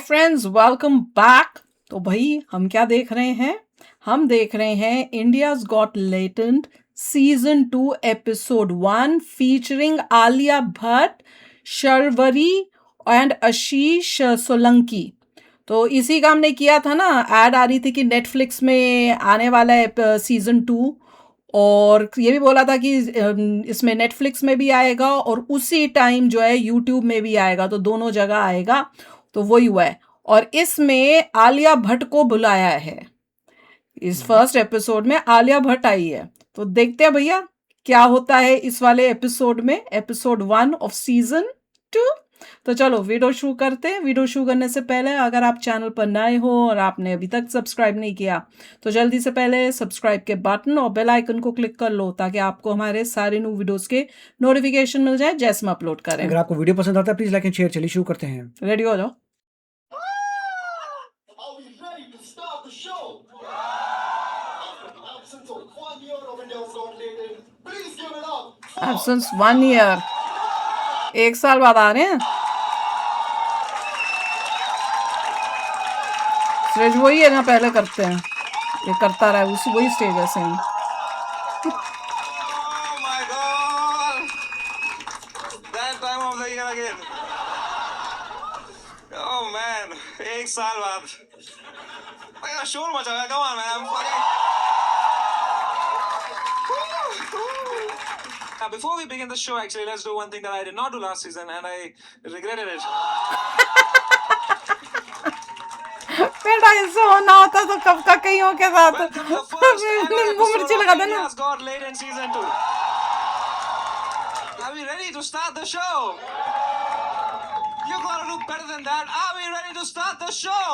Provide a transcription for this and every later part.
Friends, welcome back. तो भाई हम क्या देख रहे हैं? हम देख रहे हैं India's got latent season 2 episode 1 featuring Alia Bhatt, Sharvari and Ashish Solanki. तो इसी का हमने किया था ना, ऐड आ रही थी कि नेटफ्लिक्स में आने वाला है सीजन 2, और ये भी बोला था कि इसमें नेटफ्लिक्स में भी आएगा और उसी टाइम जो है यूट्यूब में भी आएगा, तो दोनों जगह आएगा। तो वही हुआ है, और इसमें आलिया भट्ट को बुलाया है। इस फर्स्ट एपिसोड में आलिया भट्ट आई है, तो देखते हैं भैया क्या होता है इस वाले एपिसोड में, एपिसोड 1 ऑफ सीजन 2। तो चलो वीडियो शुरू करते हैं। वीडियो शुरू करने से पहले अगर आप चैनल पर नए हो और आपने अभी तक सब्सक्राइब नहीं किया तो जल्दी से पहले सब्सक्राइब के बटन और बेल आइकन को क्लिक कर लो, ताकि आपको हमारे सारे न्यू वीडियोस के नोटिफिकेशन मिल जाए जैसे हम अपलोड करें। अगर आपको वीडियो पसंद आता है प्लीज लाइक एंड शेयर। चलिए शुरू करते हैं। रेडी हो जाओ। एब्सेंस 1 ईयर, 1 साल बाद आ रहे हैं। स्टेज वही है ना, पहले करते हैं, ये करता रहा, उसी वही स्टेज है सेम। एक साल बाद शोर मचा गया। Come on man, before we begin the show, actually, let's do one thing that I did not do last season and I regretted it. बेटा इससे होना होता तो कब का कहीं हो के साथ नींबू मिर्ची लगा देना। India's got late in season 2. Are we ready to start the show? You gotta do better than that. Are we ready to start the show?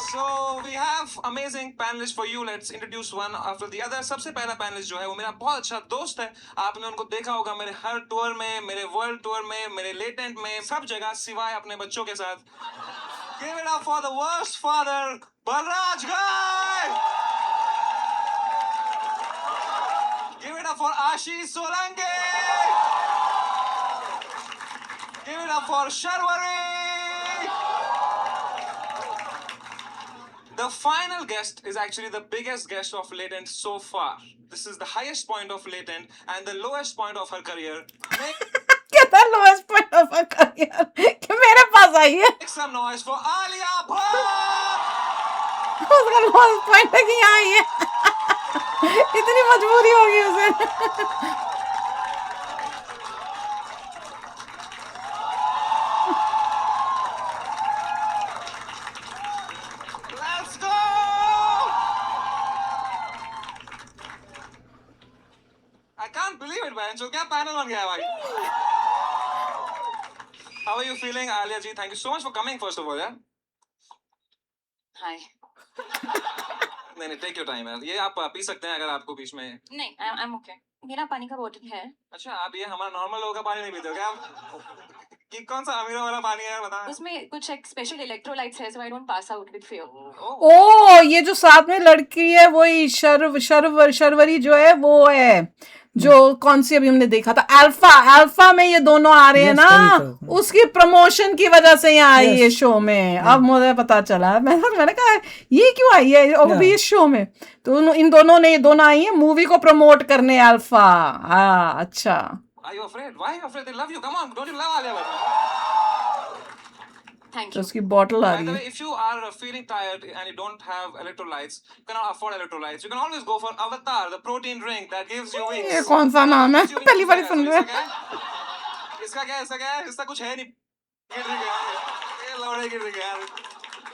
So we have amazing panelists for you. Let's introduce one after the other. सबसे पहला panelist जो है वो मेरा बहुत अच्छा दोस्त है। आपने उनको देखा होगा मेरे हर टूर में, मेरे वर्ल्ड टूर में, मेरे लेटेंट में, सब जगह सिवाय अपने बच्चों के साथ। Give it up for the worst father, Balraj Ghai. Give it up for Ashish Solanki. Give it up for Sharwari. The final guest is actually the biggest guest of Latent so far. This is the highest point of Latent and the lowest point of her career. क्या lowest point of her career कि मेरे पास आई है। Make some noise for Alia Bhatt. उसका lowest point है कि यहाँ आई है। इतनी मजबूरी होगी उसे। Let's go. I can't believe it, man. So क्या panel बन गया भाई? How are you feeling, Alia ji? Thank you so much for coming, first of all, yeah? Hi. नहीं, take your time, यार। ये आप पी सकते हैं अगर आपको बीच में। नहीं, I'm okay. मेरा पानी का बोतल है। अच्छा, आप ये हमारा नॉर्मल लोगों का पानी नहीं पीते हो क्या? कि कौन सा अमीरों वाला पानी है बता। उसमें कुछ एक स्पेशल इलेक्ट्रोलाइट्स है, so I don't pass out with fear. ओ, ये जो साथ में लड़की है वही शर्वरी जो है वो है जो कौन सी अभी हमने देखा था, अल्फा में ये दोनों आ रहे हैं ना, उसकी प्रमोशन की वजह से यहाँ आई है शो में। अब मुझे पता चला, मैंने कहा ये क्यों आई है और भी इस शो में। तो इन दोनों आई है मूवी को प्रमोट करने अल्फा। हाँ, अच्छा। Are you afraid? Why are you afraid? They love you. Come on, don't you love Alia Bhatt? Thank तो you. उसकी बॉटल आ By रही the है। way, if you are feeling tired and you don't have electrolytes, you cannot afford electrolytes, you can always go for Avatar, the protein drink that gives you wings. ये कौन सा नाम है? पहली बार सुन रहे हैं। इसका क्या है? इसका कुछ है नहीं। गिर रही है ये लौड़े गिर रही है यार।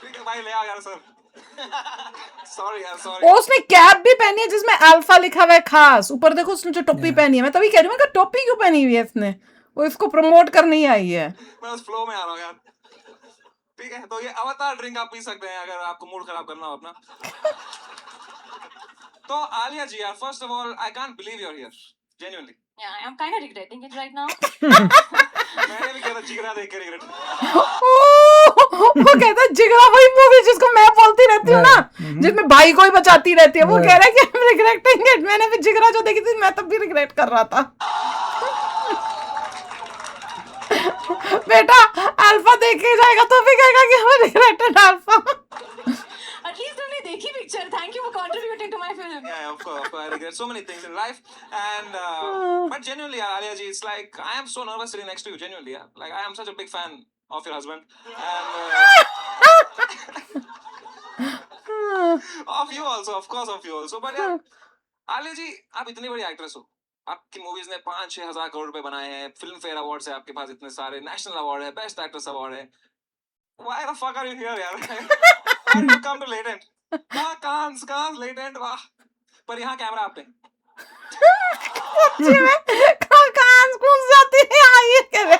ठीक है भाई, ले आओ यार सर। Sorry यार, sorry। और उसने कैप भी पहनी है जिसमें अल्फा लिखा हुआ है खास। ऊपर देखो उसने जो टोपी पहनी है, मैं तभी कह रही हूँ कि टोपी क्यों पहनी हुई है इसने, वो इसको प्रमोट करने ही आई है। मैं उस फ्लो में आ रहा हूँ यार। ठीक है, तो ये अवतार ड्रिंक आप पी सकते हैं अगर आपको मूड खराब करना हो अपना। तो आलिया जी यार, first of all I can't believe you are here, genuinely. Yeah, I'm kind of regretting it right now. मैंने भी कहा जिगरा देख के रिग्रेट। वो कहता है जिगरा वही मूवी जिसको मैं बोलती रहती हूँ ना, जिसमें भाई को ही बचाती रहती है। वो कह रहा है कि I'm regretting it। मैंने भी जिगरा जो देखी थी मैं तब भी रिग्रेट कर रहा था। बेटा अल्फा देख के जाएगा तो भी कहेगा कि हम रिग्रेटेड अल्फा. At least हमने देखी picture. Thank you for contributing to my film. Yeah, of course. I regret so many things in life, and but genuinely, Alia ji, it's like I am so nervous sitting next to you. Genuinely, yeah. Like I am such a big fan of your husband, and of you also, of course, of you also. But yeah, Alia ji, आप इतनी बड़ी actress हो. आपकी movies ने 5-6 हजार करोड़ रुपए बनाए हैं. फिल्म फेयर अवार्ड्स है आपके पास इतने सारे. नेशनल अवार्ड है, बेस्ट एक्ट्रेस अवार्ड है. Why the fuck are you here, यार? Why did you come to Latent? कहाँ Latent, वाह. पर यहाँ कैमरा आप पे. सच्ची में कान घुस जाती है. आइए करे.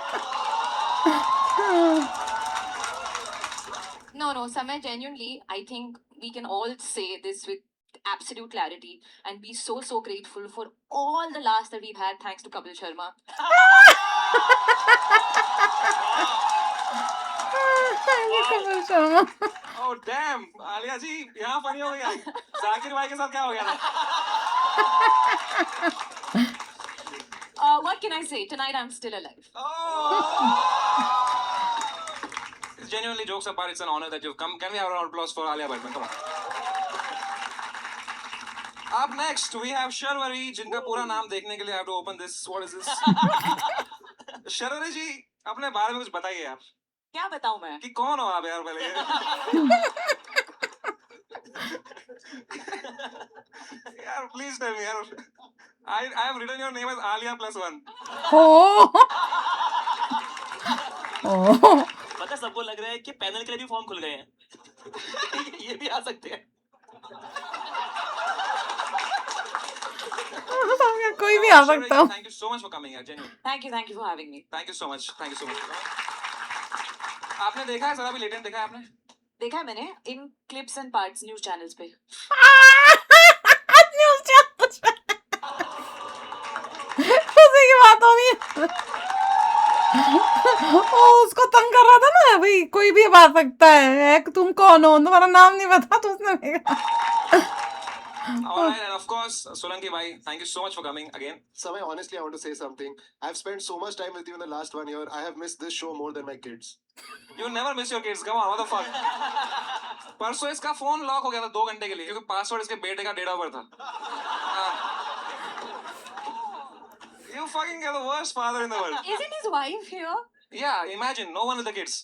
No, Samay, genuinely, I think we can all say this with absolute clarity and be so grateful for all the laughs that we've had thanks to Kapil Sharma. Kapil Sharma. Oh damn, Alia जी यहाँ फनी हो गया. जाकिर भाई के साथ क्या हो गया था? What can I say? Tonight I'm still alive. It's genuinely jokes apart. It's an honor that you've come. Can we have a round of applause for Alia Bhatt? Come on. Up next, we have Sharwari, जिनका पूरा नाम देखने के लिए I have to open this. What is this? Sharvari जी, अपने बारे में कुछ बताइए आप. क्या बताऊं मैं? कि कौन हो आप यार पहले? यार please tell me यार. I have written your name as Alia +1. Oh. पता सबको लग रहा है कि पैनल के लिए भी फॉर्म खुल गए हैं. ये भी आ सकते हैं. कोई भी आ सकता हूँ. Thank you so much for coming here, genuinely. Thank you for having me. Thank you so much. आपने देखा है जरा भी लेटेंट देखा है आपने? देखा है मैंने इन clips and parts news channels पे. न्यूज़ चैनल उसी की बात हो रही है. वो उसको तंग कर रहा था ना भाई. कोई भी आ सकता है. तुम कौन हो? तुम्हारा नाम नहीं पता तो उसने देखा. Alright, and of course, Solanki bhai, thank you so much for coming again. Samay, honestly, I want to say something. I've spent so much time with you in the last 1 year. I have missed this show more than my kids. You never miss your kids. Come on, what the fuck? परसों इसका phone lock हो गया था 2 घंटे के लिए क्योंकि password इसके बेटे का डेट ऑफ बर्थ था. You fucking are the worst father in the world. Isn't his wife here? Yeah, imagine no one with the kids.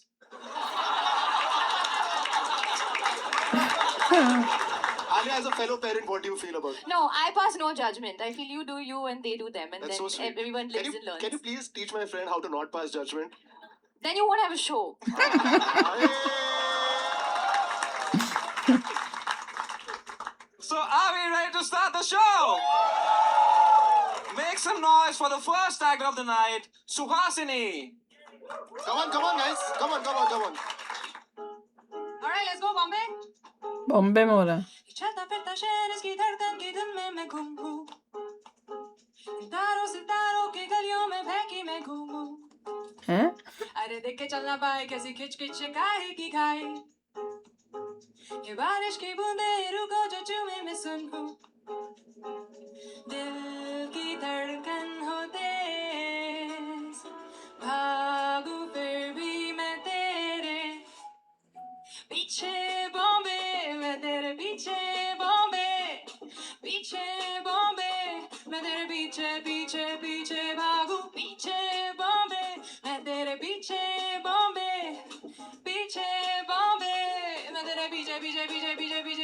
Alia, as a fellow parent, what do you feel about it? No, I pass no judgment. I feel you do you and they do them, and That's then so sweet. everyone lives and learns. Can you please teach my friend how to not pass judgment? Then you won't have a show. So are we ready to start the show? Make some noise for the first actor of the night, Suhasini. Come on, guys. Come on. All right, let's go, Bombay. Bombay में हो रहा है. चलता फिरता शहर इसकी धड़कन की धुन में मैं गुम हूँ. सितारों की गलियों में बहकी मैं घूमूं. हैं? अरे देख के चलना पाए कैसी खिच खिच काहे की खाई. ये बारिश की बूंदे रुको जो चूमे मैं सुनूं. दिल की धड़कन हो तेज भागू फिर भी मैं तेरे पीछे बॉम्बे. मैं तेरे पीछे बॉम्बे. मैं तेरे पीछे भागू. पीछे बॉम्बे. मैं तेरे पीछे बॉम्बे. मैं तेरे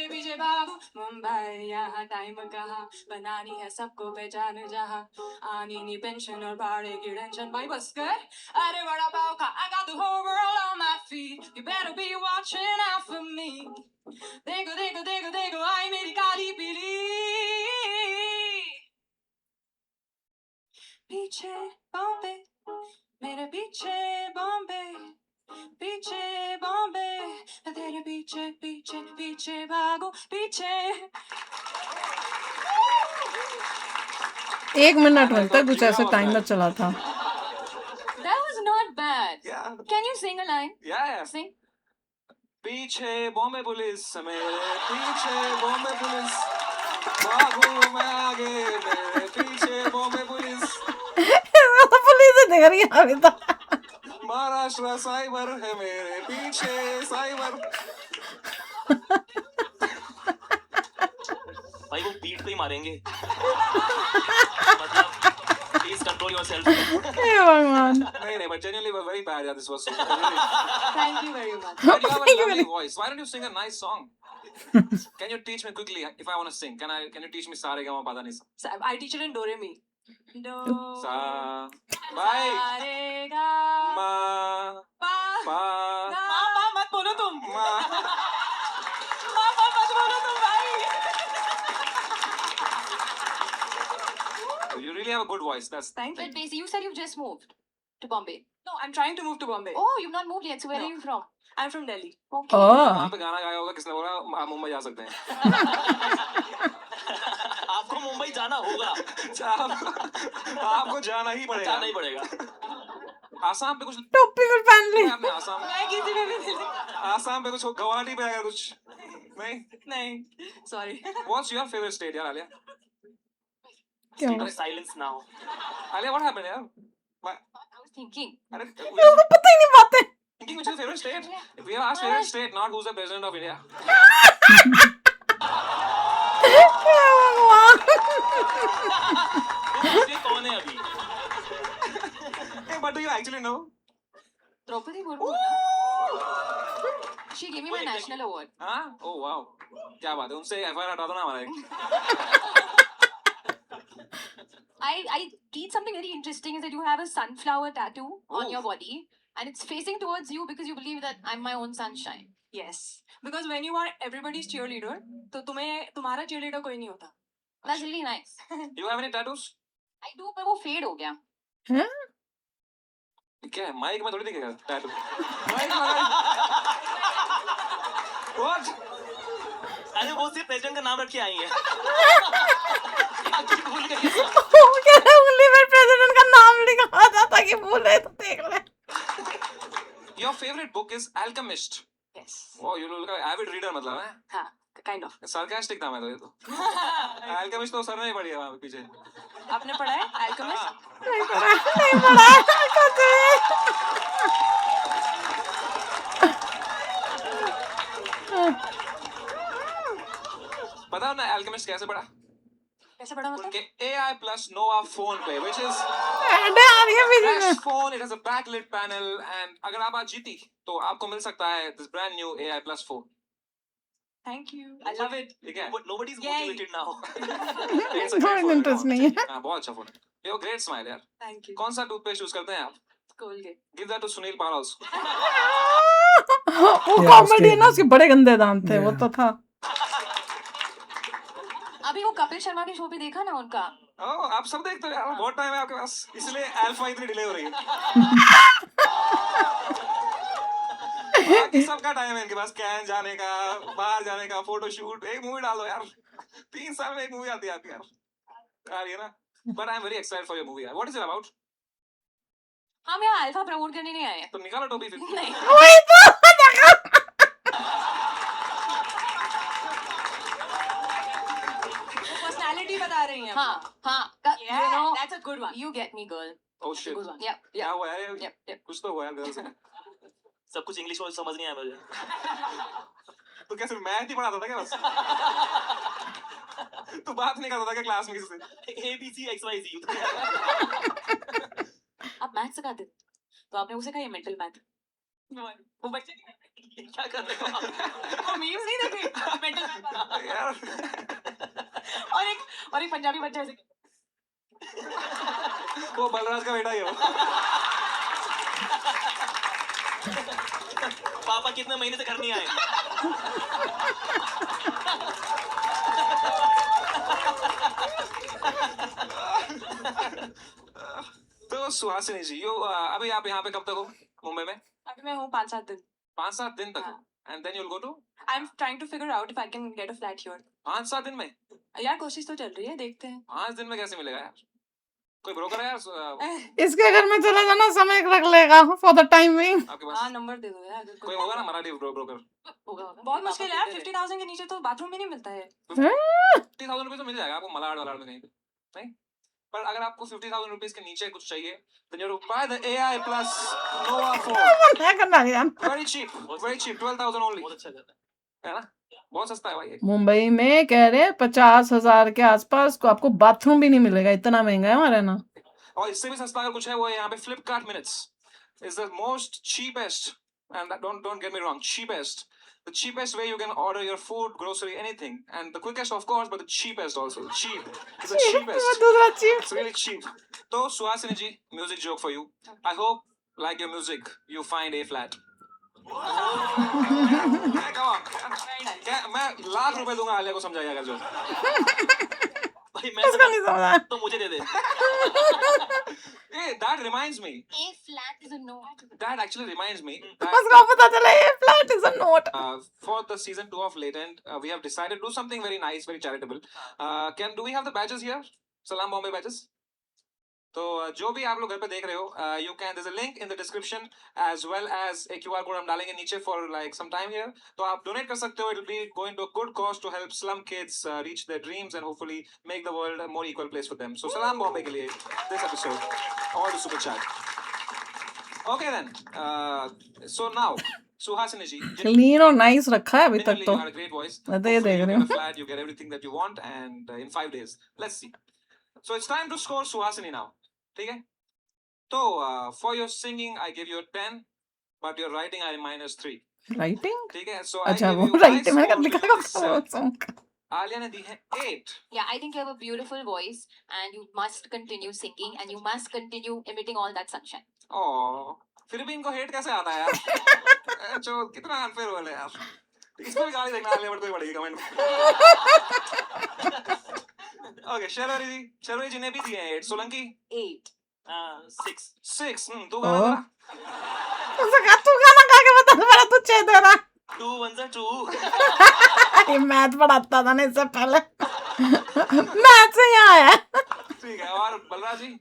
पीछे भागू. मुंबई यहाँ टाइम कहाँ बनानी है सबको पहचान जहाँ. आनी नहीं पेंशन और भाड़े की टेंशन. भाई बस कर. अरे बड़ा पाव खा. I got the whole world on my feet. You better be watching out for me. देखो आई मेरी काली पीली. पीछे बॉम्बे. मेरे पीछे बॉम्बे. मैं तेरे पीछे भागू. पीछे. 1 मिनट लगता है कुछ ऐसे टाइमर चला था. That was not bad. Yeah. Can you sing a line? Yeah. Sing. पीछे बॉम्बे पुलिस मेरे पीछे बॉम्बे पुलिस भागू मैं आगे मेरे पीछे बॉम्बे पुलिस. पुलिस देख रही है अभी तो. महाराष्ट्र साइबर है मेरे पीछे साइबर। भाई वो बीट पे ही मारेंगे। मतलब प्लीज कंट्रोल योरसेल्फ। हे भगवान। नहीं, but genuinely were very bad. Yeah, this was super. Thank you very much. But you have a Thank you lovely very- voice. Why don't you sing a nice song? Can you teach me quickly if I want to sing? Can you teach me Sa Re Ga Ma Pa Dha Ni Sa? So, I teach it in Do Re Mi. Do Sa. Bye. Sa Re Ga Ma. Pa Pa. Ga Ma मत बोलो तुम। Ma. मत बोलो तुम भाई। You really have a good voice. That's. Thank you. But basically, you said you've just moved to Bombay. No, I'm trying to move to Bombay. Oh, you've not moved yet. So where No. are you from? I'm from Delhi. Okay. वहाँ Oh. पे गाना गाया होगा किसने बोला आप मुंबई जा सकते हैं। आपको मुंबई जाना होगा, आपको जाना ही पड़ेगा। जाना ही पड़ेगा। आसाम पे कुछ Topical family. आपने आसाम मैं किसी में भी नहीं। आसाम पे कुछ गुवाहाटी पे अगर कुछ नहीं। नहीं, sorry. What's your favorite state यार आलिया? क्या State हुआ? of silence now. Alia what happened यार? I was thinking. अरे उसको पता ही नहीं बातें। thinking which is your favorite state? We have asked favorite state, not who's the president of India. हे भगवान। वो पूछिए कौन है अभी? Hey, but do you actually know? Draupadi Murmu. She gave me my Wait, national award. हाँ? Oh wow. क्या बात है उनसे FIR हटा दो ना हमारा एक। I read something very interesting is that you have a sunflower tattoo on Oh. your body, and it's facing towards you because you believe that I'm my own sunshine. Yes. Because when you are everybody's cheerleader, तो तुम्हारा cheerleader कोई नहीं होता. That's really nice. You have any tattoos? I do, but वो fade हो गया. क्या है माइक में थोड़ी दिखेगा टैटू। Mic What? अरे वो सिर्फ प्रेसिडेंट का नाम रख के आई है। आखिर भूल गई। वो कह रहा है उंगली में प्रेसिडेंट का नाम लिखा जाता कि भूल रहे तो देख ले। Your favorite book is Alchemist. Yes. Oh, you look like avid reader मतलब है? हाँ, kind of. Sarcastic था मैं तो ये तो। Alchemist तो सर ने ही पढ़ी है वहाँ पे पीछे। आपने पढ़ा है Alchemist? नहीं पड़ा कहते हैं। पता है ना Alchemist कैसे पढ़ा? कैसे पढ़ा मतलब? उनके AI plus Nova phone पे, which is ऐडे आ रही है बीच fresh में। phone. It has a backlit panel and अगर आप आज जीती तो आपको मिल सकता है this brand new AI plus phone. Thank you. I love it. ठीक है? But nobody's Yay. motivated now. It's a great phone, interest नहीं है। हाँ बहुत अच्छा फोन है। You have a great smile यार। Thank you. कौन सा टूथपेस्ट यूज करते हैं आप? Colgate. Give that to Sunil Pal also. वो Yeah, कॉमेडी है ना उसके- उसके बड़े गंदे दांत थे वो Yeah. तो था। अभी वो कपिल शर्मा के शो पे देखा ना उनका। ओह आप सब देखते हो यार बहुत टाइम है आपके पास इसलिए अल्फा इतनी डिले हो रही है। बाकी सबका टाइम है इनके पास कैन जाने का बाहर जाने का फोटोशूट एक मूवी डाल दो यार 3 साल में एक मूवी आती है आपकी यार आ रही है ना but I am very excited for your movie यार व्हाट इज इट अबाउट हम यहाँ अल्फा प्रमोट करने नहीं आए हैं। तो निकालो टोपी फिर नहीं। वही तो Personality बता रही हैं। हाँ हाँ। You Yeah, know, that's a good one. you get me, girl. Oh shit Good one. Yep. क्या Yep. हुआ यार Yep. Yep. कुछ तो हुआ यार गर्ल्स सब कुछ इंग्लिश में समझ नहीं आया मुझे। तो क्या सिर्फ मैथ ही पढ़ाता था क्या बस तू बात नहीं करता था क्या क्लास में किसी से ABC XYZ। आप मैथ सिखाते थे? तो आपने उसे कहा ये मेंटल मैथ। वो बच्चे ये क्या कर रहे हो आप? वो मीम्स नहीं देखे मेंटल यार और एक पंजाबी बच्चा ऐसे वो बलराज का बेटा ही हो पापा कितने महीने से घर नहीं आए? तो सुहासिनी जी यो अभी आप यहाँ पे कब तक हो मुंबई में अभी मैं हूँ 5-7 दिन 5-7 दिन तक हाँ। And then you will go to I'm trying to figure out if I can get a flat here. 5-7 दिन में यार कोशिश तो चल रही है देखते हैं 5 दिन में कैसे मिलेगा यार कोई ब्रोकर है यार इसके घर में चला जाना समय रख लेगा फॉर द टाइमिंग। आपके हाँ पास नंबर दे दो यार अगर कोई होगा ना मराठी ब्रोकर होगा होगा। बहुत मुश्किल है यार पापा 50,000 के नीचे तो बाथरूम भी नहीं मिलता है 50,000 रुपए तो मिल जाएगा आपको मलाड वलाड में कहीं पे नहीं पर अगर आपको 50,000 रुपीज के नीचे कुछ चाहिए then you have to buy the AI plus Nova phone. क्या करना है यार? Very cheap, 12,000 only. बहुत अच्छा कर रहा है ना, बहुत सस्ता है भाई. मुंबई में कह रहे 50,000 के आसपास को आपको बाथरूम भी नहीं मिलेगा, इतना महंगा है हमारे ना. और इससे भी सस्ता अगर कुछ है वो है यहाँ पे Flipkart Minutes is the most cheapest, and don't get me wrong, cheapest. The cheapest way you can order your food, grocery, anything, and the quickest of course, but the cheapest also. Cheap, it's the cheapest. दूसरा चीज. It's really cheap. So Suhasini ji, music joke for you. I hope, like your music, you find A flat. Come on. क्या मैं ₹1,00,000 दूंगा आलिया को समझाइए अगर जो. भाई मैं इसको नहीं समझा. तो मुझे दे दे. Hey, that reminds me. A flat is a note. That actually reminds me. उसको पता चला ये flat is a note. For the season 2 of Latent, we have decided to do something very nice, very charitable. Do we have the badges here? Salam Bombay badges. तो जो भी आप लोग घर पे देख रहे हो, you can, there's a link in the description as well as a QR code हम डालेंगे नीचे for like some time here. तो आप donate कर सकते हो. It will be going to a good cause to help slum kids reach their dreams and hopefully make the world a more equal place for them. So Salam Bombay के लिए this episode all the super chat. Okay then. So now Suhasini ji. Clean और nice रखा है अभी तक Minimally, तो. you had a great voice. मैं तो ये Hopefully देख you रही get a हूँ. flat, you get everything that you want, and in 5 days. Let's see. So it's time to score Suhasini now. ठीक है? तो for your singing I give you a 10, but your writing I -3. Writing. ठीक है? So I अच्छा give वो you writing मैंने score लिखा should be 7. था. आलिया ने दी है 8. Yeah, I think you have a beautiful voice and you must continue singing and you must continue emitting all that sunshine. Oh, फिर भी इनको हेट कैसे आता है यार? जो कितना अनफेयर हो है यार. इसको भी गाली देना आलिया बट कोई पड़ेगी कमेंट में. ओके, शर्वरी जी ने भी दिए हैं 8. सोलंकी 8. 6. 6. तू Oh. गाना उसका तू गाना गा के बता बड़ा तू छे दे रहा. 2 1 2. ये मैथ पढ़ाता था ना इससे पहले. मैथ से यहाँ आया. ठीक है. और बलराज जी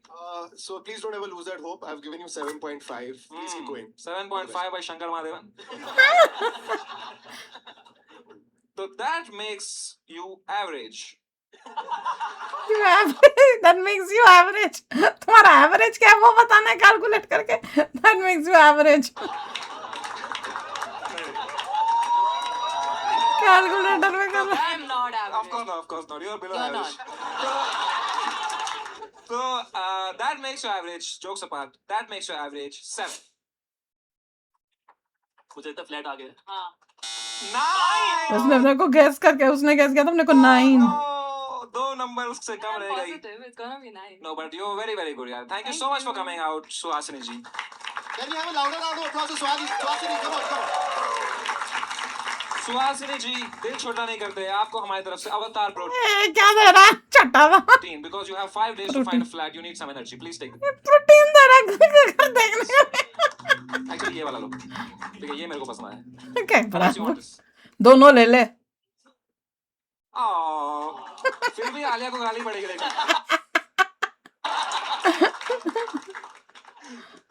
So please don't ever lose that hope. I've given you 7.5. Please keep going. 7.5 by Shankar Mahadevan. So that makes you average. You average. That makes you average. तुम्हारा एवरेज क्या है वो बताना है कैलकुलेट करके. That makes you average. Calculator में कर. I'm not average. Of course not. You're below You're average. So that makes you average. Jokes apart, that makes you average 7. मुझे तो फ्लैट आ गया. हाँ. 9. उसने अपने को गैस करके उसने गैस किया तो अपने को 9. No, 2 नंबर उससे कम I'm रह गई. positive. It's gonna be 9. No, but you're very very good, yaar. Thank you so much for coming out, Suhasini ji. Can we have a louder round of applause for Suhasini? Come on, come on. Suhasini जी, दिल छोटा नहीं करते. आपको हमारी तरफ से अवतार क्या दे रहा है छठा था. Protein. Because you have 5 days to find a flat, you need some energy. Please take it. Protein दे रहा है देखने में. Actually ये वाला लो. ठीक है, ये मेरे को पसंद आया. क्या How much you want this? दोनों ले ले. फिर भी आलिया को गाली पड़ेगी लेकिन.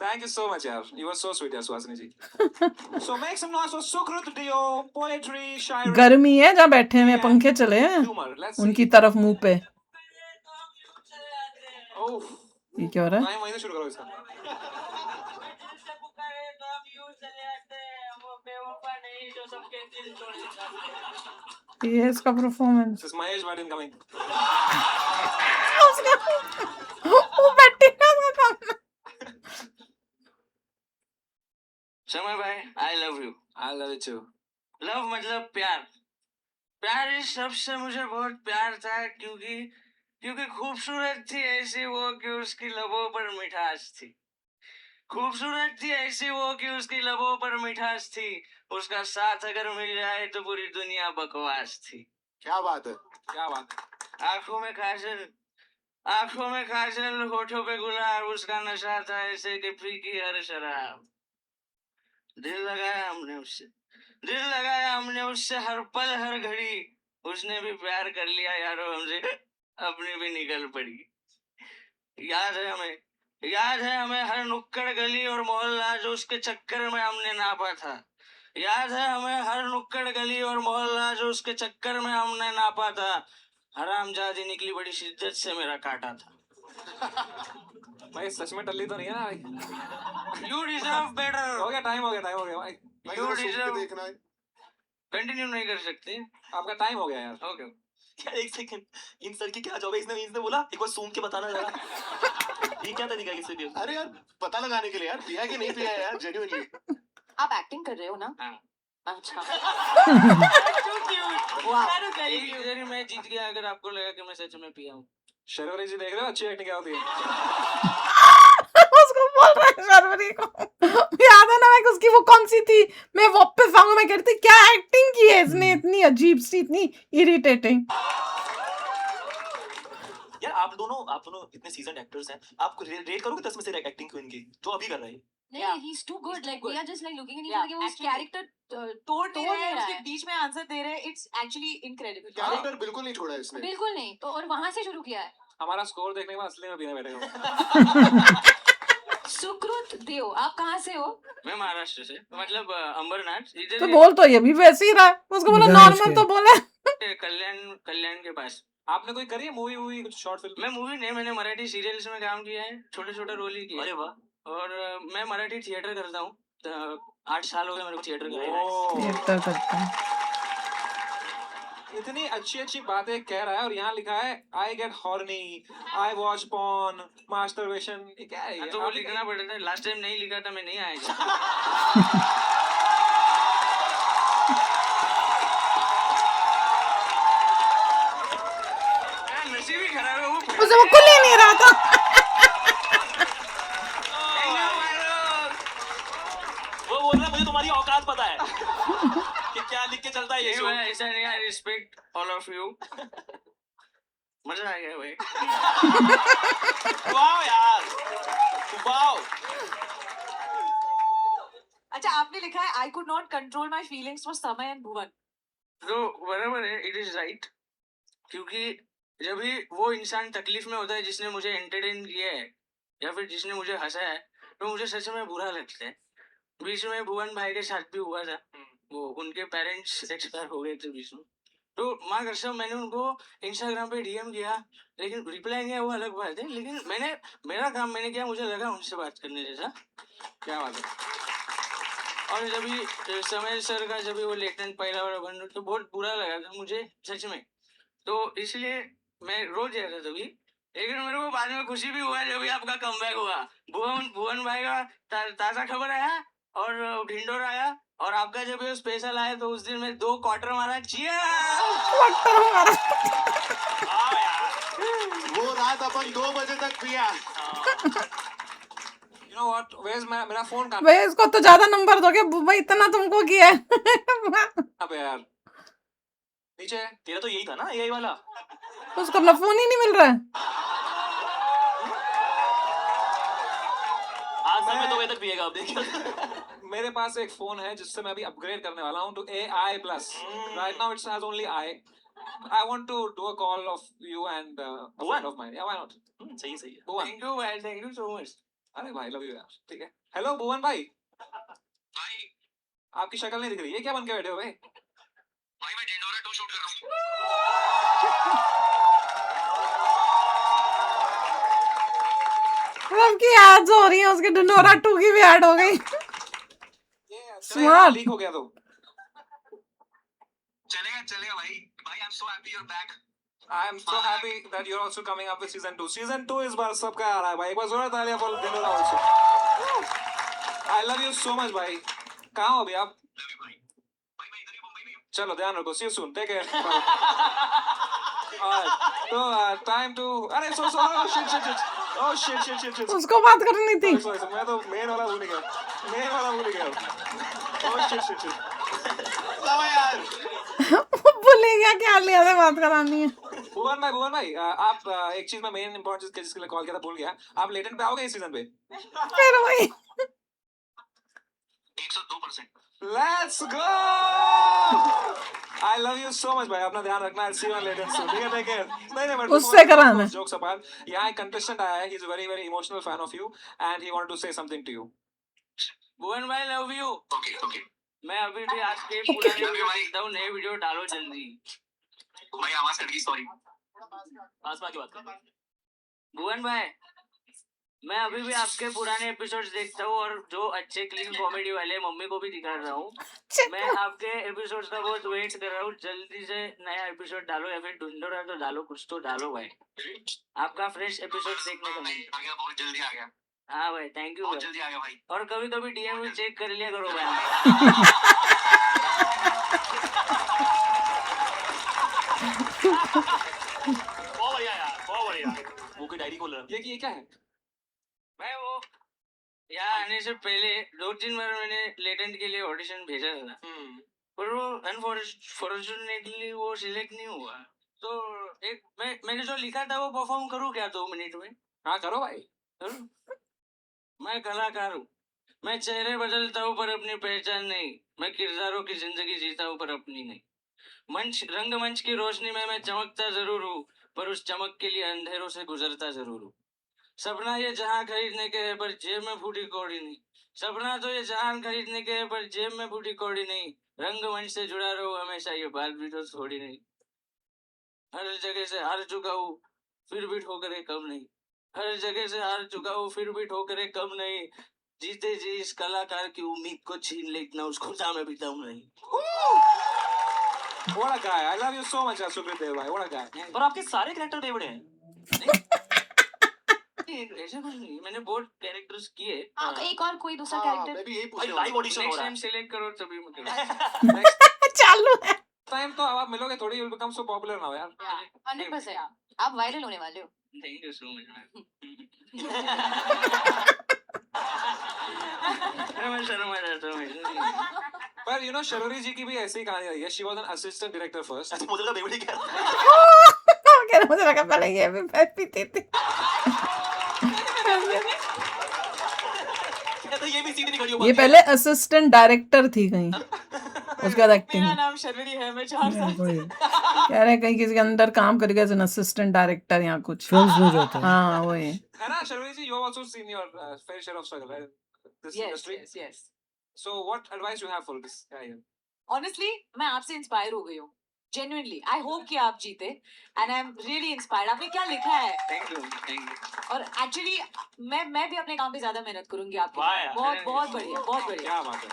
Thank you so much, yaar. You were so sweet, yaar, Suhasini ji. So make some noise for Sukrut Dio, poetry, shairi, गर्मी है जहाँ बैठे हुए पंखे चले हैं humor. Let's see. उनकी तरफ मुंह पे. Oh, ये क्या हो रहा है? टाइम वहीं से शुरू करो इसका. ये इसका performance. This is Mahesh Martin coming. वो बैठी ना उसका काम. समय भाई I love you. I love it too. Love मतलब प्यार. प्यार इस शब्द से मुझे बहुत प्यार था क्योंकि खूबसूरत थी ऐसी वो कि उसकी लबों पर मिठास थी. खूबसूरत थी ऐसी वो कि उसकी लबों पर मिठास थी. उसका साथ अगर मिल जाए तो पूरी दुनिया बकवास थी. क्या बात है. क्या बात है. आंखों में काजल होठों पे गुलाब. उसका नशा था ऐसे कि फीकी हर शराब. दिल लगाया हमने उससे हर पल हर घड़ी. उसने भी प्यार कर लिया यारो हमसे. अपनी भी निकल पड़ी. याद है हमें हर नुक्कड़ गली और मोहल्ला जो उसके चक्कर में हमने नापा था. याद है हमें हर नुक्कड़ गली और मोहल्ला जो उसके चक्कर में हमने नापा था. हरामजादी निकली बड़ी शिद्दत से मेरा काटा था. भाई सच में टल्ली तो नहीं है ना भाई? You deserve better. हो गया टाइम भाई। भाई You जरा सुन के deserve- देखना है। कंटिन्यू नहीं कर सकते। आपका टाइम हो गया यार। ओके यार एक सेकंड, इन सर की क्या जॉब है? इसने बोला एक बार सूंघ के बताना जरा। ये क्या तरीका है किसी भी? अरे यार पता लगाने के लिए यार, पिया कि नहीं पिया है यार, जेन्युइनली। आप एक्टिंग कर रहे हो ना? हाँ। अच्छा। एक जरी मैं जीत गया अगर आपको लगा कि मैं सच में पिया हूँ। शर्वरी जी देख रहे हो अच्छी एक्टिंग क्या होती है? उसको बोल रहा है शर्वरी को। याद है ना मैं उसकी वो कौन सी थी, मैं वापस आऊंगा, मैं कहती क्या एक्टिंग की है इसने, इतनी अजीब सी, इतनी इरिटेटिंग। यार आप दोनों इतने सीजन एक्टर्स हैं, आप रेट करोगे 10 में से एक्टिंग क्वीन की जो अभी कर रहे हैं? नहीं, he's too good. Like we are just like looking at each Yeah, other कि वो उस actually- character तोड़ नहीं तोड़ रहे नहीं हैं, रहा उसके है। बीच में आंसर दे रहे हैं। It's actually incredible. कैरेक्टर बिल्कुल नहीं छोड़ा है इसने। बिल्कुल नहीं, तो और वहां से शुरू किया है। हमारा स्कोर देखने के बाद असली में पीने बैठे हो। सुकृत देव, आप कहाँ से हो? मैं महाराष्ट्र से, मतलब अंबरनाथ तो इधर बोल तो ये भी वैसे ही रहा है, उसको बोला जान नॉर्मल उसके। तो बोले। कल्याण के पास। आपने कोई करी है मूवी कुछ शॉर्ट फिल्म? मैं मूवी नहीं, मैंने मराठी सीरियल्स में काम किया है, छोटे छोटे रोल ही किए। अरे वाह, और मैं मराठी थिएटर करता हूँ। 8 साल हो गए मेरे को थिएटर करे। थिएटर करता है। इतनी अच्छी बातें कह रहा है और यहाँ लिखा है I get horny, I watch porn, masturbation. ये क्या है ये? तो वो लिखना पड़ता है। लास्ट टाइम नहीं लिखा था, मैं नहीं आया। नसीब ही खराब है वो। उसे वो खुल ही नहीं रहा था। वो बोल रहा है मुझे तुम्हारी औकात पता है कि क्या लिख के चलता है ये ये शो। भाई ऐसा नहीं, I respect all of you. मजा आ गया भाई। वाह यार, वाह। अच्छा, आपने लिखा है I could not control my feelings for समय एंड भुवन। तो बराबर है, इट इज राइट। क्योंकि जब भी वो इंसान तकलीफ में होता है जिसने मुझे एंटरटेन किया है या फिर जिसने मुझे हंसाया है, तो मुझे सच में बुरा लगता है। बीच में भुवन भाई के साथ भी हुआ था, वो उनके पेरेंट्स एक्सपायर हो गए थे बीच में। तो माँ कसम मैंने उनको इंस्टाग्राम पे डीएम किया, लेकिन रिप्लाई नहीं आया, वो अलग बात है। लेकिन मेरा काम मैंने किया, मुझे लगा उनसे बात करने जैसा। क्या बात है? और जब भी समय सर का जब भी वो लेटेंट पहला वाला बन, तो बहुत बुरा लगा था मुझे सच में। तो इसलिए मैं रोज जाता था तभी। लेकिन मेरे को बाद में खुशी भी हुआ जब भी आपका कमबैक हुआ। भुवन भाई का ताजा खबर आया और ढिंडोर आया, और आपका जब ये स्पेशल आया तो उस दिन मैं 2 क्वार्टर मारा। वाह यार, वो रात अपन 2 बजे तक पिया। You know what? मेरा फोन कहाँ भाई इसको तो ज्यादा नंबर दोगे भाई, इतना तुमको किया है। पे यार? नीचे है। तेरा तो यही था ना एआई वाला। उसको अपना फोन ही नहीं मिल रहा है। आज सब में 2 बजे तक पिएगा आप, देखिए। मेरे पास एक फोन है जिससे मैं अभी अपग्रेड करने वाला हूँ to AI plus. Right now it's has only I want to do a call of you and a friend of mine. Yeah, why not? सही है। भुवन। थैंक यू भाई, थैंक यू सो मच। अरे भाई love you यार। ठीक है। Hello भुवन भाई। आपकी शक्ल नहीं दिख रही है, क्या बन के बैठे हो भाई? भाई मैं ढिंडोरा 2 शूट कर रहा हूँ। मतलब की एड्स हो रही है, उसके ढिंडोरा 2 की भी ऐड हो गई। स्मार्ट लीक हो गया तो। चलेगा भाई। भाई I am so happy you are back. I am so happy that you're also coming up with season 2. Season 2 इस बार सबका आ रहा है भाई। एक बार जोरदार तालियां बोल Dhindora also. I love you so much भाई। कहाँ हो अभी आप? चलो ध्यान रखो। See you soon. Take care. तो time to अरे so oh shit. उसको बात करनी थी। Sorry, मैं तो मेन वाला भूल गया। Oh shit. लाओ यार। भूल ही गया क्या लिया से बात करानी है। भुवन भाई आप एक चीज में मेन इंपॉर्टेंट जिसके लिए कॉल किया था भूल गया। आप लेटेंट पे आओगे इस सीजन पे? फिर वही 102%। Let's go! I love you so much भाई। अपना ध्यान रखना। I'll see you on later soon. ठीक है, take care. नहीं but उससे कराना। Jokes apart, यहाँ एक contestant आया है। He's a very emotional fan of you and he wanted to say something to you. भुवन भाई लव यू। ओके। मैं अभी भी आज के पुराने वीडियो देखता हूँ, नए वीडियो डालो जल्दी। भाई आवाज कट गई, सॉरी। पास में आके बात कर। भुवन भाई, मैं अभी भी आपके पुराने एपिसोड्स देखता हूँ और जो अच्छे क्लीन कॉमेडी वाले मम्मी को भी दिखा रहा हूँ। मैं आपके एपिसोड्स का बहुत वेट कर रहा हूँ, जल्दी से नया एपिसोड डालो या फिर ढूंढो रहा तो डालो, कुछ तो डालो भाई। आपका फ्रेश एपिसोड देखने को मिले। आ गया, बहुत जल्दी आ गया, हाँ भाई, थैंक यू बहुत भाई। जल्दी आ गया भाई। और कभी कभी डीएम भी चेक कर लिया करो भाई। बहुत बढ़िया यार, बहुत बढ़िया। वो की डायरी खोल रहा है। ये क्या है? मैं वो यहाँ आने से पहले 2-3 बार मैंने लेटेंट के लिए ऑडिशन भेजा था, पर वो अनफॉर्चुनेटली वो सिलेक्ट नहीं हुआ। तो एक मैंने जो लिखा था वो परफॉर्म करूँ क्या 2 मिनट में? हाँ करो भाई। करूँ? मैं कलाकार हूँ, मैं चेहरे बदलता हूँ पर अपनी पहचान नहीं, मैं किरदारों की जिंदगी जीता हूँ पर अपनी नहीं। रंगमंच की रोशनी में मैं चमकता जरूर हूँ, पर उस चमक के लिए अंधेरों से गुजरता जरूर हूँ। सपना ये जहां खरीदने के है पर जेब में फूटी कौड़ी नहीं। सपना तो ये जहां खरीदने के है पर जेब में फूटी कौड़ी नहीं। रंगमंच से जुड़ा रहूं हमेशा, ये बात भी तो थोड़ी नहीं। हर जगह से हार चुका हूँ फिर भी ठोकरें कम नहीं। हर जगह से हार चुका हूँ फिर भी ठोकरें कम नहीं। जीते जी इस कलाकार की उम्मीद को छीन ले, इतना उस खुदा में भी दम नहीं। What a guy. I love you so much, Sukrit Dev bhai. What a guy. और आपके सारे कैरेक्टर बेवड़े हैं। ऐसा कुछ नहीं, मैंने बहुत कैरेक्टर्स किए। एक और कोई दूसरा हाँ, कैरेक्टर मैं भी यही भाई पूछने लाइव वाला ऑडिशन हो नेक्स्ट रहा टाइम है। सिलेक्ट करो तभी मैं करूँ। चालू है। टाइम तो अब आप मिलोगे थोड़ी, you'll become so popular now यार. 100%। आप वायरल होने वाले हो। Thank you so much. मैं शर्मा जाता हूँ। पर you know शर्वरी जी की भी ऐसी ही कहानी रही है. She was an assistant director first. अच्छा, मुझे लगा बेवड़ी कह रहा है। मुझे लगा पहले ये भी बैठ पीती थी। कहता है, ये भी सीधी नहीं खड़ी हो ये पाती है। पहले असिस्टेंट डायरेक्टर थी कहीं, उसके बाद एक्टिंग। मेरा नाम शर्वरी है, मैं 4 साल से कह रहे हैं कहीं किसी के अंदर काम करेगा एज एन असिस्टेंट डायरेक्टर या कुछ। फिल्म्स में जो होता है। हाँ वही। है ना शर्वरी जी? You have also seen your fair share of struggle, right? This industry. yes। So what advice you have for this guy here? Honestly मैं आपसे इंस्पायर हो गई हूँ, जेन्युइनली। आई होप कि आप जीते and I am really inspired. आपने क्या लिखा है, थैंक यू। और एक्चुअली मैं भी अपने काम पे ज्यादा मेहनत करूंगी आपके वाह लिए। यार, बहुत बहुत बढ़िया, बहुत बढ़िया। क्या बात है.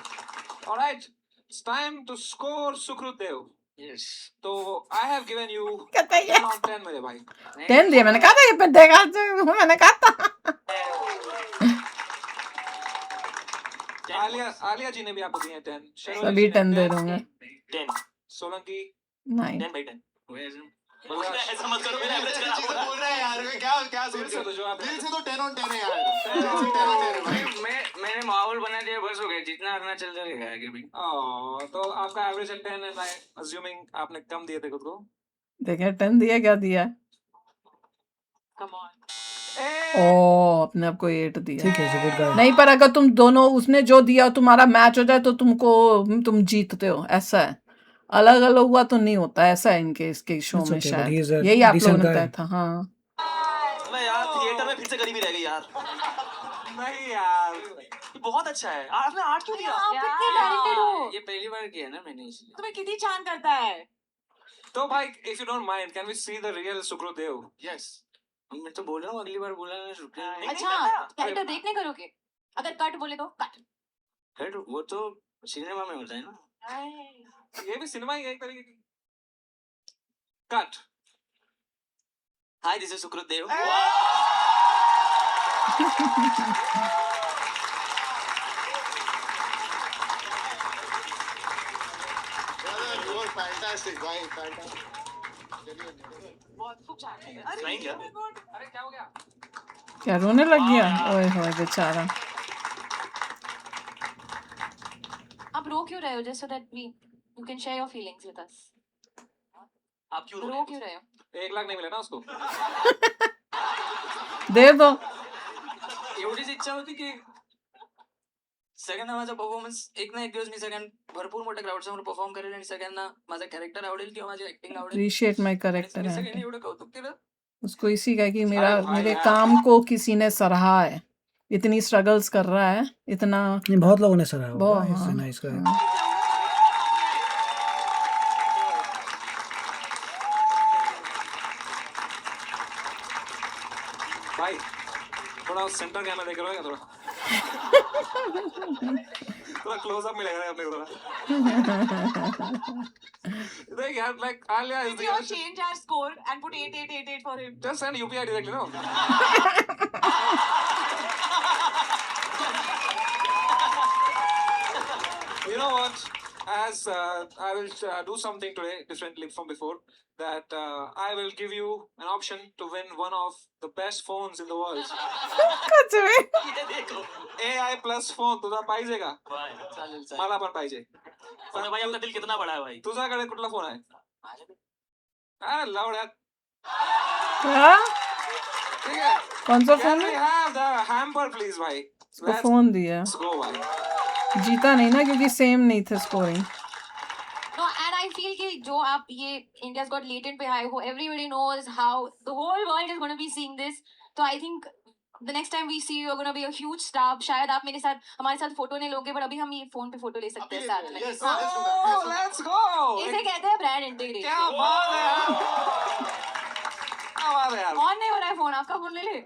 All right, it's time to score Sukrut Dev. Yes. तो I have given you कहता है 10 on 10 मेरे भाई. 10 दिया, मैंने कहा था ये पे देगा, मैंने कहा था। आलिया जी ने भी आपको दिए 10. सभी 10 दे दूंगा। 10 सोलंकी 9। 10 by 10। वैसे ऐसा मत करो, मेरा एवरेज चीजें खराब हो बोल रहा है यार, मैं क्या दिल से तो जो आप दिल से तो 10 on 10 है यार। दिल से 10 on 10 है भाई। मैंने माहौल बना दिया, बस हो गया। जितना हरना चलता रहेगा आगे भी। तो आपका एवरेज है 10 एंड आई अज्यूमिंग आपने कम दिए थे खुद को. देखिए 10 दिया, क्या दिया? Come on. ओ अपने आप को 8 दिया। ठीक है, गुड गाय। नहीं, पर अगर तुम दोनों उसने जो दिया तुम्हारा मैच हो जाए तो तुम जीतते हो, ऐसा है। अलग अलग हुआ तो नहीं होता, ऐसा है इनके इसके शो That's में okay, but he is शायद a यही आप लोगों decent ने guy. बताया था। हाँ मैं यार थिएटर में फिर से गरीबी रह गई यार। नहीं यार. ये बहुत अच्छा है। आपने 8 क्यों दिया? आप कितने टैलेंटेड हो, ये पहली बार किया ना मैंने, इसलिए। तुम्हें कितनी चांद करता है। तो भाई if you don't mind can we see the real Sukrut Dev? Yes. मैं तो बोल रहा हूँ अगली बार बुलाना शुक्रिया। नहीं, अच्छा नहीं, कैरेक्टर देखने करोगे? अगर कट बोले तो कट। हेड वो तो सिनेमा में होता है ना। ये भी सिनेमा ही है एक तरीके की. Cut. Hi this is Sukrut Dev. Brother, you are fantastic, भाई, fantastic. बहुत खूब चांद है। नहीं क्या? अरे क्या हो गया? क्या रोने लग गया? ओए होए बेचारा। आप रो क्यों रहे हो? Just so that we you can share your feelings with us. आप क्यों रो रहे रो हो? क्यों रहे हो? 1 लाख नहीं मिले ना उसको. दे दो। एवढीच इच्छा होती की सगळ्यांना माझा परफॉर्मन्स एक ना एक दिवस मी भरपूर मोठ्या क्राऊड समोर परफॉर्म करेल आणि सगळ्यांना माझा कॅरेक्टर आवडेल किंवा माझी ऍक्टिंग आवडेल. अप्रिशिएट माय आणि करेक्टर तुम्ही है। सगळ्यांनी एवढं कौतुक केलं. उसको इसी का कि मेरा अरे भाई मेरे यार. काम को किसी ने सराहा है, इतनी स्ट्रगल्स कर रहा है, इतना नहीं, बहुत लोगों ने सराहा होगा। बहुत। He's a हाँ, nice guy. हाँ। सेंटर कैमरा देख रहे हो क्या थोड़ा थोड़ा क्लोज अप मिलेगा अपने को थोड़ा देख यार like Alia is Maybe or change our score and put 8888 for him. just send UPI directly no you know what as I will do something today differently from before that I will give you an option to win one of the best phones in the world सच में ये देखो AI plus phone तुझा पाहिजे का भाई चालेल चालेल मला पण पाहिजे अरे भाई आपका दिल कितना बड़ा है भाई तुझ्याकडे कुठला फोन आहे अरे लावड्यात हाँ? ठीक है कौन सा Can फोन we है have the hamper please भाई उसको फोन दिया Let's go भाई जीता नहीं ना क्योंकि सेम नहीं थे scoring No, and I feel कि जो आप ये India's Got Latent पे आए हो, everybody knows how the whole world is going to be seeing this. तो I think the next time we see you, you're going to be a huge star. शायद आप मेरे साथ हमारे साथ फोटो नहीं लोगे, but अभी हम ये फोन पे फोटो ले सकते हैं साथ में. Yes, हाँ. let's do that. Oh let's go इसे कहते हैं ब्रांड इंटीग्रेशन. क्या बात है यार क्या बात है यार ऑन नहीं हो रहा है फोन, आपका फोन ले ले.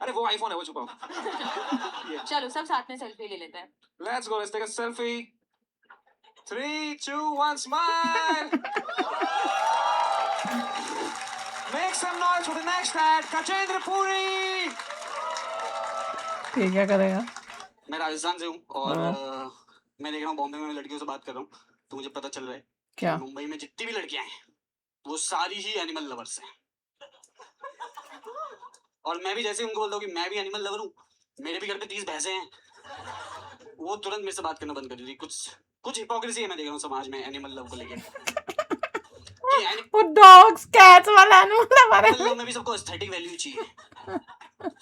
अरे वो आईफोन है वो छुपाओ चलो सब साथ में सेल्फी ले लेते हैं. Let's go let's take a selfie 3 2 1 smile make some noise for the next ad Kachendra Puri ये क्या करेगा मैं राजस्थान से हूँ और हाँ। मैं देख रहा हूँ बॉम्बे में लड़कियों से बात कर रहा हूँ तो मुझे पता चल रहा है क्या मुंबई में जितनी भी लड़कियां हैं वो सारी ही एनिमल लवर्स हैं और मैं भी जैसे उनको बोलता हूँ कि मैं भी एनिमल लवर हूँ मेरे भी घर पे 30 भैंसे हैं वो तुरंत मेरे से बात करना बंद कर दी कुछ हिपोक्रेसी है मैं देख रहा हूँ समाज में एनिमल लव को लेके कि वो डॉग्स कैट्स वाला एनिमल हमारे एनिमल लव में भी सबको एस्थेटिक वैल्यू चाहिए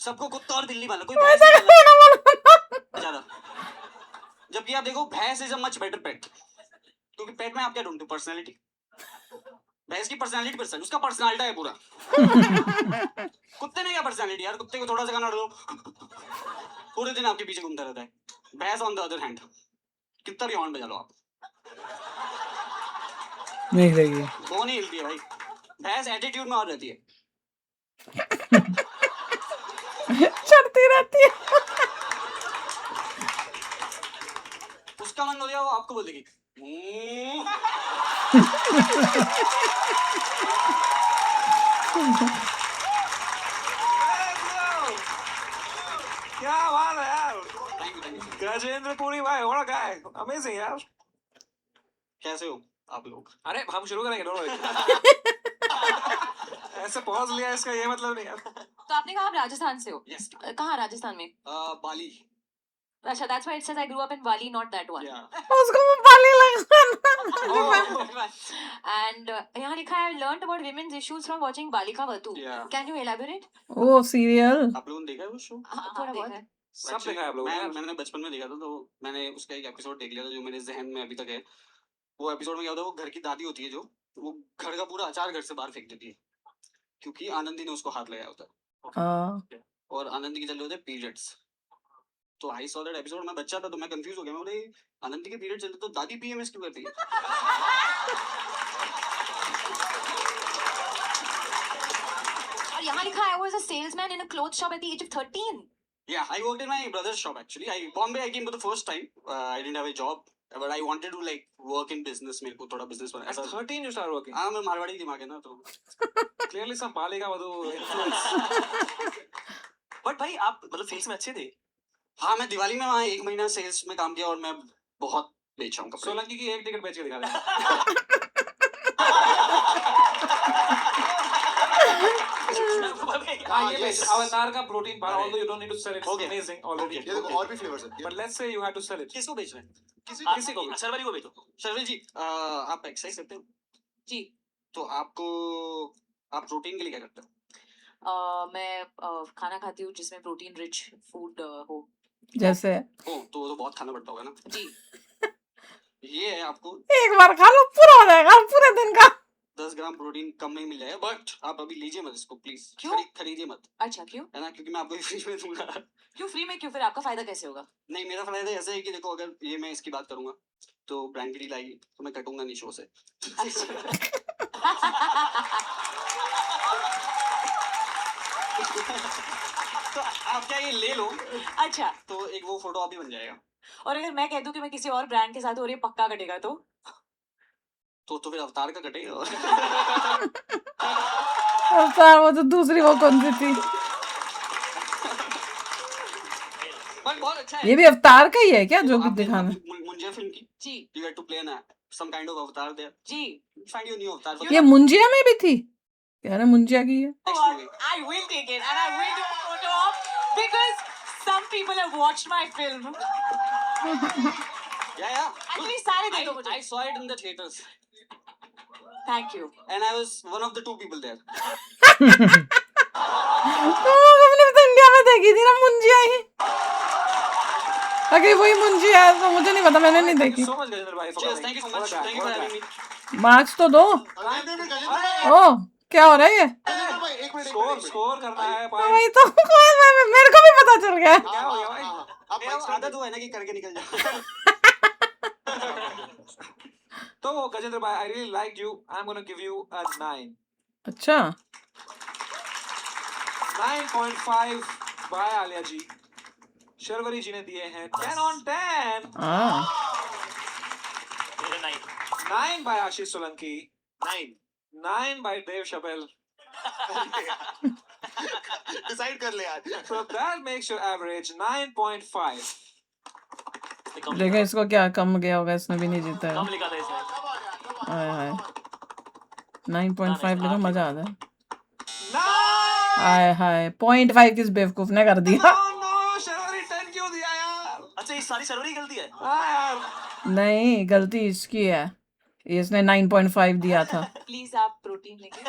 सबको कुत्ता और बिल्ली वाला कोई भैंस नहीं पालना ज्यादा जबकि आप देखो भैंस इज अ मच बेटर पेट क्योंकि पेट में आप क्या ढूंढते हो पर्सनैलिटी भैंस की पर्सनैलिटी पर्सन उसका पर्सनैलिटी है पूरा कुत्ते ने क्या पर्सनैलिटी यार कुत्ते को थोड़ा सा गाना दो पूरे दिन आपके पीछे घूमता रहता है भैंस ऑन द अदर हैंड कितना भी हॉर्न बजा लो आप नहीं रहेगी वो नहीं हिलती है भाई भैंस एटीट्यूड में और रहती है चढ़ती रहती है उसका मन हो गया वो आपको बोल देगी "म्म।" Let's go क्या बात है यार Thank you, thank you. Gajendra Puri भाई what a guy amazing यार कैसे हो आप लोग अरे हम शुरू करेंगे दोनों ऐसे पॉज लिया इसका ये मतलब नहीं यार तो आपने कहा आप राजस्थान से हो. यस कहाँ राजस्थान में? बाली अच्छा, that's why it says I grew up in Bali, not that one. या उसको वो बाली लगाना And यहाँ लिखा है learned about women's issues from watching Balika Vatu. Yeah. Can you elaborate? ओ सीरियल आप लोगों ने देखा है वो शो हाँ, थोड़ा बहुत. सब देखा है आप लोगों ने यार। मैंने बचपन में देखा था तो मैंने उसका एक एपिसोड देख लिया था जो मेरे जहन में अभी तक है वो एपिसोड में क्या होता है वो घर की दादी होती है जो वो घर का पूरा अचार घर से बाहर फेंक देती है क्योंकि आनंदी ने उसको हाथ लगाया होता है हाँ और आनंदी के चल रहे होते हैं पीरियड्स तो आई सॉ दैट एपिसोड में बच्चा था तो मैं कंफ्यूज हो गया मैं बोले आनंदी के पीरियड चलते तो दादी पीएमएस क्यों करती है और यहाँ लिखा है I was a salesman in a clothes shop at the age of 13. Yeah, I worked in my brother's shop actually. Bombay I came for the first time. I didn't have a job, but I wanted to like work in business. मेरे को थोड़ा business banana At था. 13 you started working हाँ मैं मारवाड़ी दिमाग है ना तो. clearly some Balika Vadhu influence But भाई आप मतलब सेल्स में अच्छे थे. हाँ मैं दिवाली में वहाँ 1 महीना सेल्स में काम किया और मैं बहुत बेचा हूँ कपड़े. सोलंकी की एक टिकट बेच के दिखा दे हाँ ये बेच अवतार का protein bar although you don't need to sell it it's Okay. amazing already ये देखो और भी फ्लेवर्स है but let's say you had to sell it किसको बेच रहे हैं? किसी को भी शर्वरी को बेचो. शर्वरी जी आप एक्सरसाइज करते हो? जी. तो आपको आप प्रोटीन के लिए क्या करते हो? मैं खाना खाती हूँ जिसमें प्रोटीन रिच फूड हो. जैसे ओ तो बहुत खाना पड़ता होगा ना. जी. ये है आपको एक बार खा लो पूरा हो जाएगा पूरे दिन का 10 ग्राम प्रोटीन कम नहीं मिल जाएगा बट आप अभी लीजिए मत इसको प्लीज. क्यों? खरीदिए मत अच्छा क्यों? है ना क्योंकि मैं आपको फ्री में दूंगा. क्यों फ्री में क्यों? फिर आपका फायदा कैसे होगा? नहीं मेरा फायदा ऐसा है कि देखो अगर ये मैं इसकी बात करूंगा तो ब्रांड की डील आएगी तो मैं कटूंगा नहीं शो से. तो आप क्या ये ले लो अच्छा, तो एक वो फोटो आप ही बन जाएगा। और अगर मैं कह दूं कि मैं किसी और ब्रांड के साथ हो, और ये पक्का कटेगा तो फिर अवतार का कटेगा। अवतार, वो तो दूसरी, वो कौन सी थी? बट बहुत अच्छा है। ये भी अवतार का ही है क्या जो भी आपने दिखाना? मुंजिया फिल्म की, जी you had to play some kind of avatar there. Ji. Find your new avatar for ये the मुंजिया में भी थी? कह रहे मुंजिया की है। next movie. I will take it and I will do a photo op because some people have watched my film. Yeah. Actually, सारे देखो I मुझे। saw it in the theaters Thank you. and I was one of the 2 people there. हमने तो India में देखी थी ना मुंजिया ही। अगर वही मुंजिया है तो मुझे नहीं पता, मैंने नहीं देखी। So much, Gajendra bhai, for Cheers, coming. thank you so much. What a guy, Thank you for what a having guy. me. Marks तो दो। गजेंद्र ओ, क्या हो रहा है ये? भाई एक मिनट Score करना है हाँ, भाई। वही तो मेरे को भी पता चल गया। क्या हो गया भाई? आप ये mic आदत हुआ है ना कि करके निकल जाओ। तो Gajendra bhai, I really liked you. I'm gonna give you a 9. अच्छा, 9.5 by आलिया जी। शर्वरी जी ने दिए हैं 10 on 10. हाँ, 9 by आशीष सोलंकी। 9 by देव शपेल। डिसाइड कर ले यार। So that makes your average 9.5. देखो इसको क्या कम गया होगा, इसने भी नहीं जीता है। कम लिखा था इसमें। हाय हाय, 9.5 लिखो, मजा आ जाए। No! हाय हाय, 0.5 किस बेवकूफ ने कर दिया? No, शर्वरी 10 क्यों दिया यार? अच्छा ये सारी सर्वरी गलती है। हाँ यार। नहीं, गलती इसकी है, इसने 9.5 दिया था। प्लीज आप प्रोटीन लेके।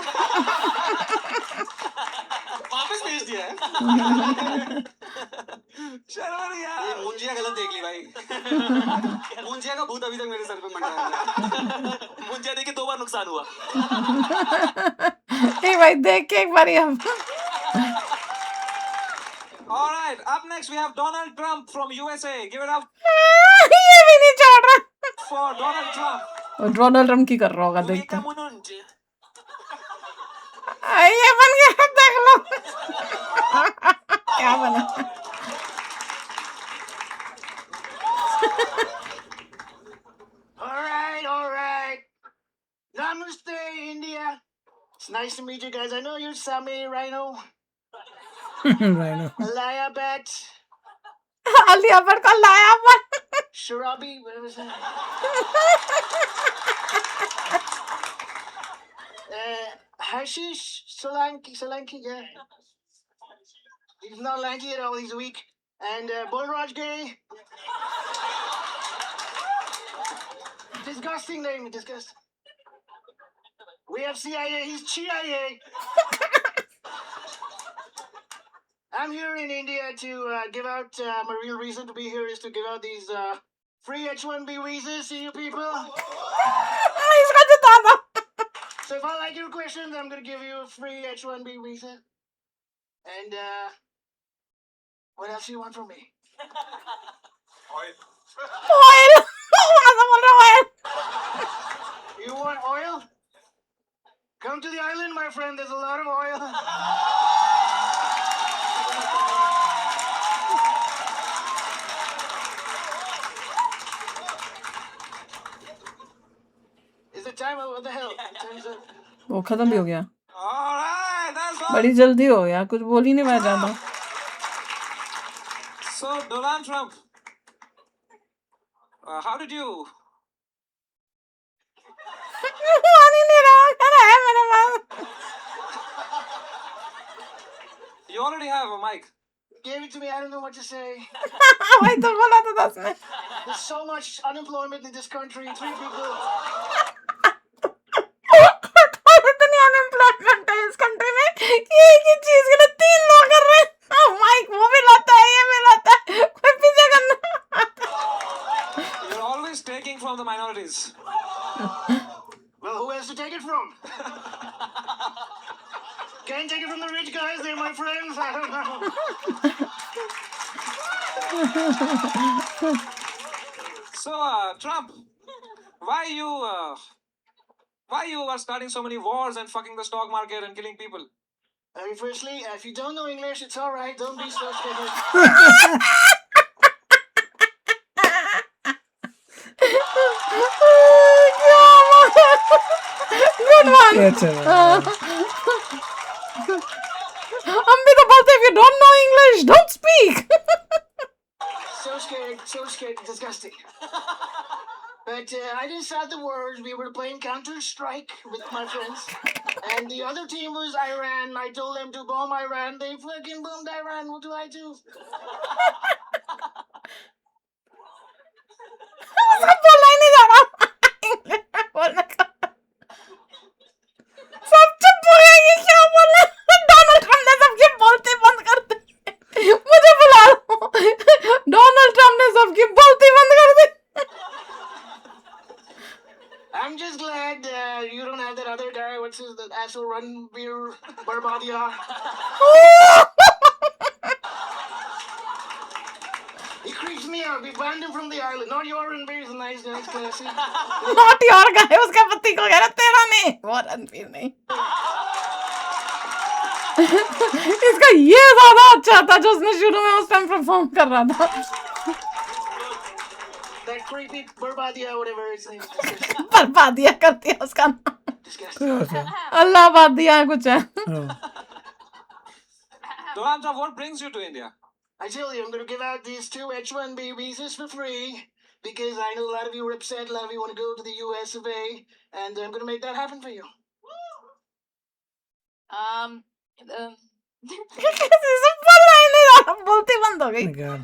वापस भेज दिया है। शर्वरी यार। ये मुंजिया गलत देख ली भाई। मुंजिया का भूत अभी तक मेरे सर पे मंडरा है। मुंजिया देख के 2 बार नुकसान हुआ। ए भाई देख के एक बार हम। All right, up next we have Donald Trump from USA. Give it up ये भी नहीं छोड़ रहा। for Donald Trump. और डोनाल्ड ट्रम्प की कर रहा होगा, देख कर। ये बन गया, देख लो। क्या बना? All right. Namaste, India. It's nice to meet you guys. I know you're Sami Rhino, Rhino. Alaya Bat, Alia Bhatt को लाया पर। Sharabi, whatever his name. Hashish Solanki, yeah. He's not lanky at all, he's weak. And Bolraj Gay. Disgusting name, disgusting. We have CIA, he's CIA. I'm here in India to give out, my real reason to be here is to give out these free H-1B visas to you people. इसका जिता था। So if I like your questions, I'm going to give you a free H-1B visa. And what else do you want from me? Oil, ऐसा बोल रहा है oil. You want oil? Come to the island, my friend. There's a lot of oil. Is the time? What the hell? What time is it? वो खत्म भी हो गया, All right, that's all. बड़ी जल्दी हो गया, कुछ बोल ही नहीं पाया ज्यादा। So Donald Trump, how did you? पानी नहीं रहा, कह रहा है मेरे पास। You already have a mic. Gave it to me. I don't know what to say. वही तो बोला था 10 में। There's so much unemployment in this country. 3 people. इतनी अनएम्प्लॉयमेंट है इस कंट्री में, ये एक ही चीज के लिए 3 लोग कर रहे हैं। माइक वो भी लाता है, ये भी लाता है, कोई पीछे करना। You're always taking from the minorities. Well, who else to take it from? Can't take it from the rich guys. They're my friends. I don't know. So Trump, why you are starting so many wars and fucking the stock market and killing people? Firstly, if you don't know English, it's all right. Don't be so scared. Good one. ये अच्छा था। हम भी तो बोलते if you don't know English, don't speak. So scared, disgusting. But I didn't start the wars. We were playing Counter-Strike with my friends. And the other team was Iran. I told them to bomb Iran. They fucking bombed Iran. What do I do? सब बोलना ही नहीं जा रहा English में बोलने का सब चुप हो गए ये क्या बोला डोनाल्ड ट्रम्प ने सबकी बोलती बंद कर दी मुझे बुला लो डोनाल्ड ट्रम्प ने सबकी बोलती बंद कर दी I'm just glad you don't have that other guy. What's his that asshole Ranveer Barbadia? He creeps me out. We banned him from the island. Not your Ranveer is a nice classy. Not your guy उसके पति को कह रहा तेरा नहीं वो रणवीर नहीं इसका ये ज्यादा अच्छा था जो उसने शुरू में उस टाइम परफॉर्म कर रहा था That creepy Barbadia, whatever his name is. बर्बाद दिया कर दिया उसका नाम Disgusting. कोई बात नहीं। अल्लाह बात दिया है कुछ है हाँ। Donald Trump, what brings you to India? I tell you, I'm going to give out these 2 H-1B visas for free because I know a lot of you are upset. A lot of you want to go to the US of A, and I'm going to make that happen for you. सब बोलना ही नहीं रहा बोलती बंद हो गई Oh my God.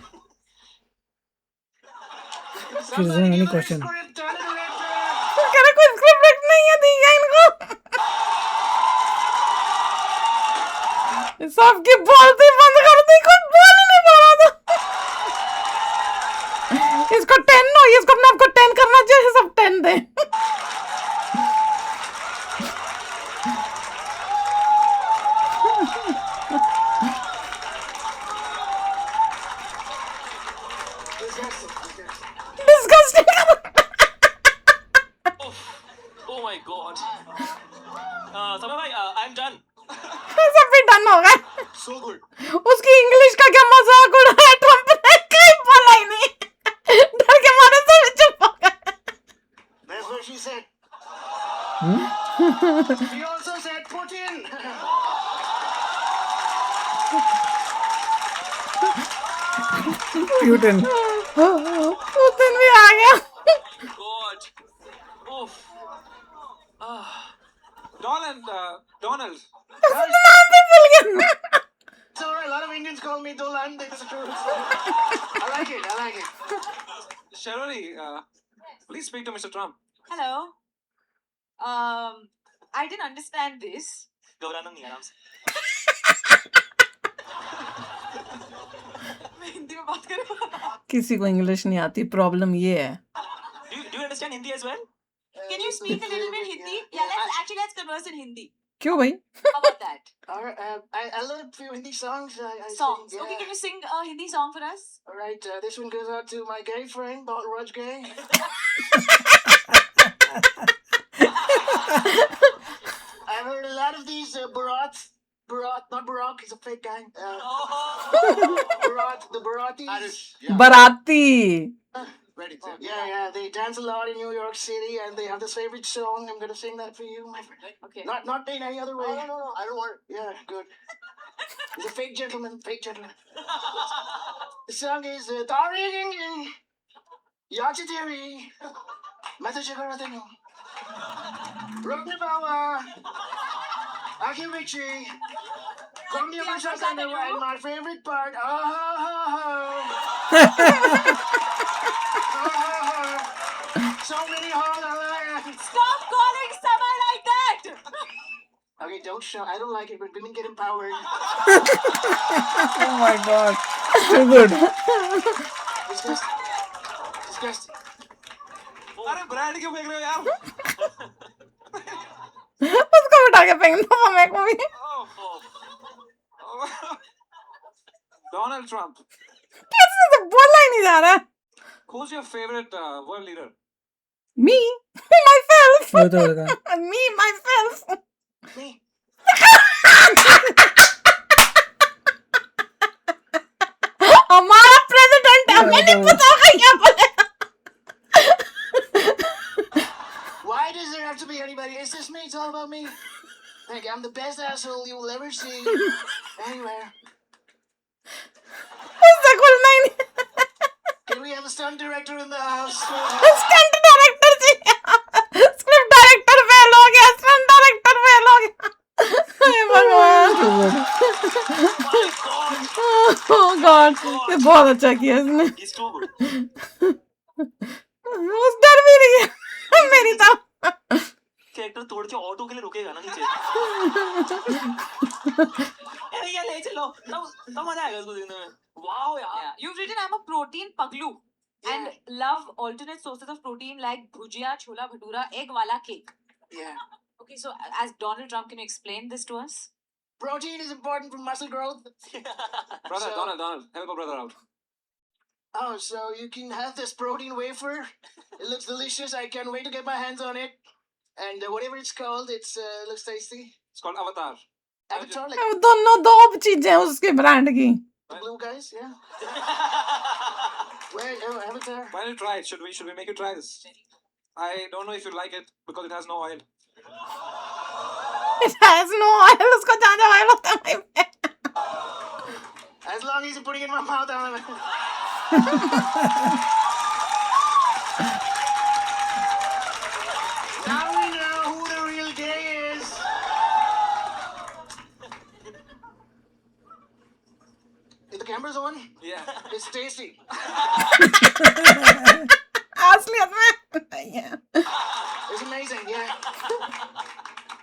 Is there any question? Script, turn it around. कह रहा कोई स्क्रिप्ट नहीं है दी है इनको सबकी बोलती बंद कर दी कुछ बोल ही नहीं पा रहा था इसको 10 नो इसको अपने आपको 10 करना चाहिए सब 10 दे Disgusting. Disgusting Oh my God. समय भाई, I'm done. सब भी डन हो गए So good. उसकी इंग्लिश का क्या मजाक उड़ाया ट्रम्प ने कहीं बोला ही नहीं डर के मारे सब चुप हो गए That's what she said. She also said Putin. Putin. Putin भी आ गया God. Oof. Donald. नाम भी भूल गया It's alright, a lot of Indians call me Dolan. It's true. I like it, I like it. Sharori, please speak to Mr. Trump. Hello. I didn't understand this. घबराना नहीं, आराम से. मैं हिंदी में बात करूँ. किसी को इंग्लिश नहीं आती प्रॉब्लम ये है Do you understand Hindi as well? Can you speak a little bit Hindi? Yeah, let's converse in Hindi. क्यों भाई How about that? Alright, I learned a few Hindi songs. I Songs. Sing, Okay, can you sing a Hindi song for us? Alright, this one goes out to my gay friend, Raj Gay. I've heard a lot of these Bharat, not Barack, he's a fake guy. Bharat, the Bharatis. Arish, yeah. बाराती Ready, set. Yeah, they dance a lot in New York City, and they have this favorite song. I'm gonna sing that for you, my friend. Okay. Not in any other way. No, I don't want. Yeah, good. He's a fake gentleman, The song is Tari Yachiteri Matachakaratenu Ruknabawa Aki Richie Konya Mashakana, and my favorite part. So many holes. Stop calling someone like that! Okay, don't shout. I don't like it when women get empowered. Oh my God. So good. Disgusting. अरे brand क्यों फेंक रहे हो यार? उसको उठा के फेंक दो मेरे को भी Donald Trump. कैसे तो बोलना ही नहीं जा रहा Who's your favorite world leader? me myself वो तो होगा। me myself Me. हमारा प्रेसिडेंट है, हमें नहीं पता होगा क्या बोलेगा। Why does there have to be anybody? It's just me. It's all about me. Thank you. I'm the best asshole you will ever see anywhere. उससे खुलना ही नहीं। Can we have a stunt director in the house? Stunt director चाहिए, script director fail हो गया, stunt director fail हो गया। हे भगवान, ओह God, ये बहुत अच्छा किया इसने। He's too good. उस डर भी रही है मेरी तरफ। कैरेक्टर तोड़ के ऑटो के लिए रुकेगा ना नीचे। अरे ये ले चलो, तब मजा आएगा उसको देखने में। वाओ यार। Yeah. You've written I'm a protein paglu and love alternate sources of protein like bhujia, chola bhatura, egg wala cake. Yeah. Okay, so as Donald Trump, can you explain this to us? Protein is important for muscle growth. Brother, So- Donald, help a brother out. Oh, so you can have this protein wafer. It looks delicious. I can't wait to get my hands on it. And whatever it's called, looks tasty. It's called Avatar. Avatar, like अब दोनों दो चीजें हैं उसके brand की। the blue guys, yeah. Wait, Avatar. Why don't you try it? Should we make you try this? I don't know if you like it because it has no oil. It has no oil, उसको ज्यादा oil होता है भाई। As long as you're putting it in my mouth, I'm Now we know who the real gay is. If the camera's on, Yeah. it's tasty. असलियत में नहीं है। It's amazing, yeah.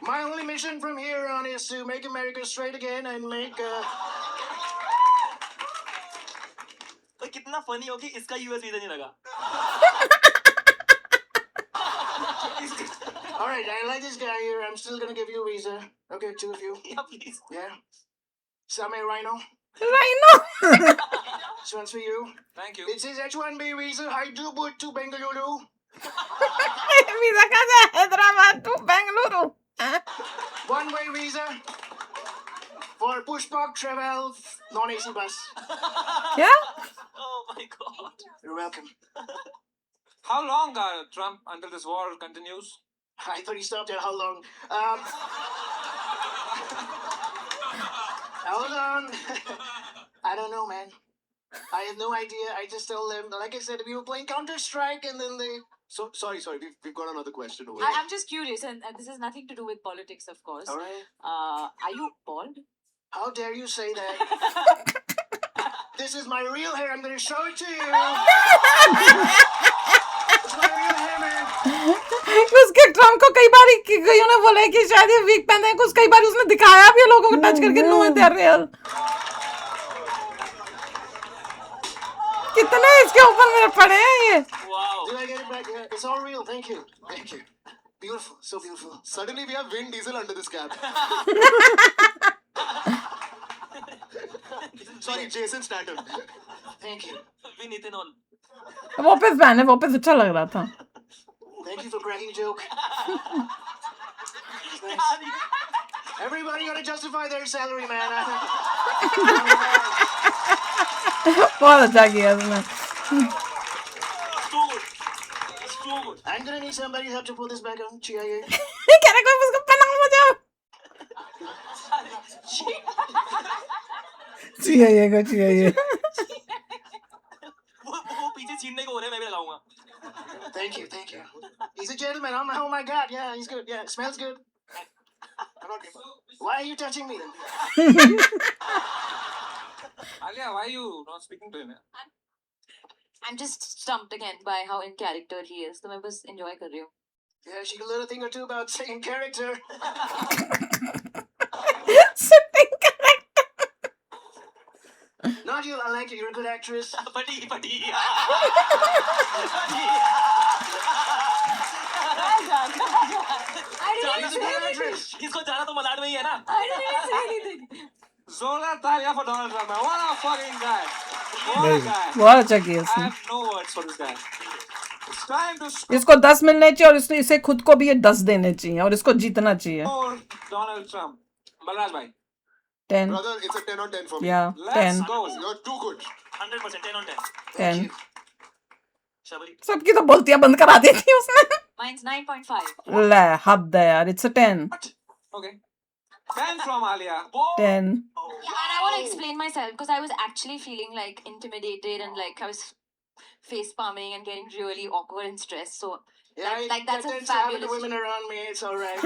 My only mission from here on is to make America straight again and make तो कितना funny हो कि इसका US visa नहीं लगा। All right, I like this guy here. I'm still gonna give you a visa. Okay, two of you. Yeah, please. Yeah. Same Rhino. Rhino। This one's for you. Thank you. It says H1B visa Hyderabad to Bengaluru. Visa कहाँ से? Hyderabad to Bengaluru. One-way visa for Pushpak travel non-AC bus. क्या? Oh my god. You're welcome. How long, Trump, until this war continues? I thought he stopped at how long? Hold on. I don't know, man. I have no idea. I just told them, like I said, we were playing Counter-Strike and then they... So sorry. We've got another question over I'm just curious, and this has nothing to do with politics, of course. All right. Are you bald? How dare you say that? This is my real hair. I'm going to show it to you. It's my real hair, man. उसके Trump को कई बार कईयों ने बोला है कि शायद ये वीक पहने हैं, कुछ कई बार उसने दिखाया भी है लोगों को टच करके, नो दे आर रियल। कितने इसके ऊपर मेरे पड़े हैं ये। Wow. Did I get it back? Yeah, it's all real. Thank you. Thank you. Beautiful. So beautiful. Suddenly we have Vin Diesel under this cap. Sorry, Jason Statham. Thank you. We need to know. वापस पहने, वापस अच्छा लग रहा था। Thank you for cracking a joke. Thanks. Everybody gotta justify their salary, man. बहुत अच्छा किया उसने। Too good. It's too good. I'm gonna need somebody's help to pull this back on. CIA. कह रहा कोई उसको पनाह मुझे। चाहिए को चाहिए। वो पीछे छीनने को हो रहे हैं, मैं भी लगाऊंगा। Thank you. He's a gentleman. Oh my god. Yeah, he's good. Yeah, smells good. Why are you touching me then? Alia, why are you not speaking to him? I'm just stumped again by how in character he is. तो मैं बस enjoy कर रही हूँ. Yeah, she can learn a thing or two about saying character. Sitting character। Not you. I like it. You're a good actress. पटी I didn't She's a good actress. इसको जाना तो मलाड में ही है ना। say anything. Zola Talia for Donald Trump, man. What a fucking guy. What a guy. बहुत अच्छा किया I उसने। have no words for this guy. It's time to इसको 10 मिलने चाहिए और इसे खुद को भी ये 10 देने चाहिए और इसको जीतना चाहिए। score Donald Trump. Balraj bhai. 10. Brother, it's a 10 on 10 for me. Yeah, Let's 10. go. You're too good. 100% 10 on 10. 10. Shabari सबकी तो बोलतियां बंद करा दी थी उसने. Mine's 9.5. ले हद है यार. It's a 10. Okay. 10 from Alia. 10. Yeah, and I want to explain myself because I was actually feeling like intimidated and like I was face palming and getting really awkward and stressed. So Yeah, like that's a tends to happen to fabulous. women around me. It's all right.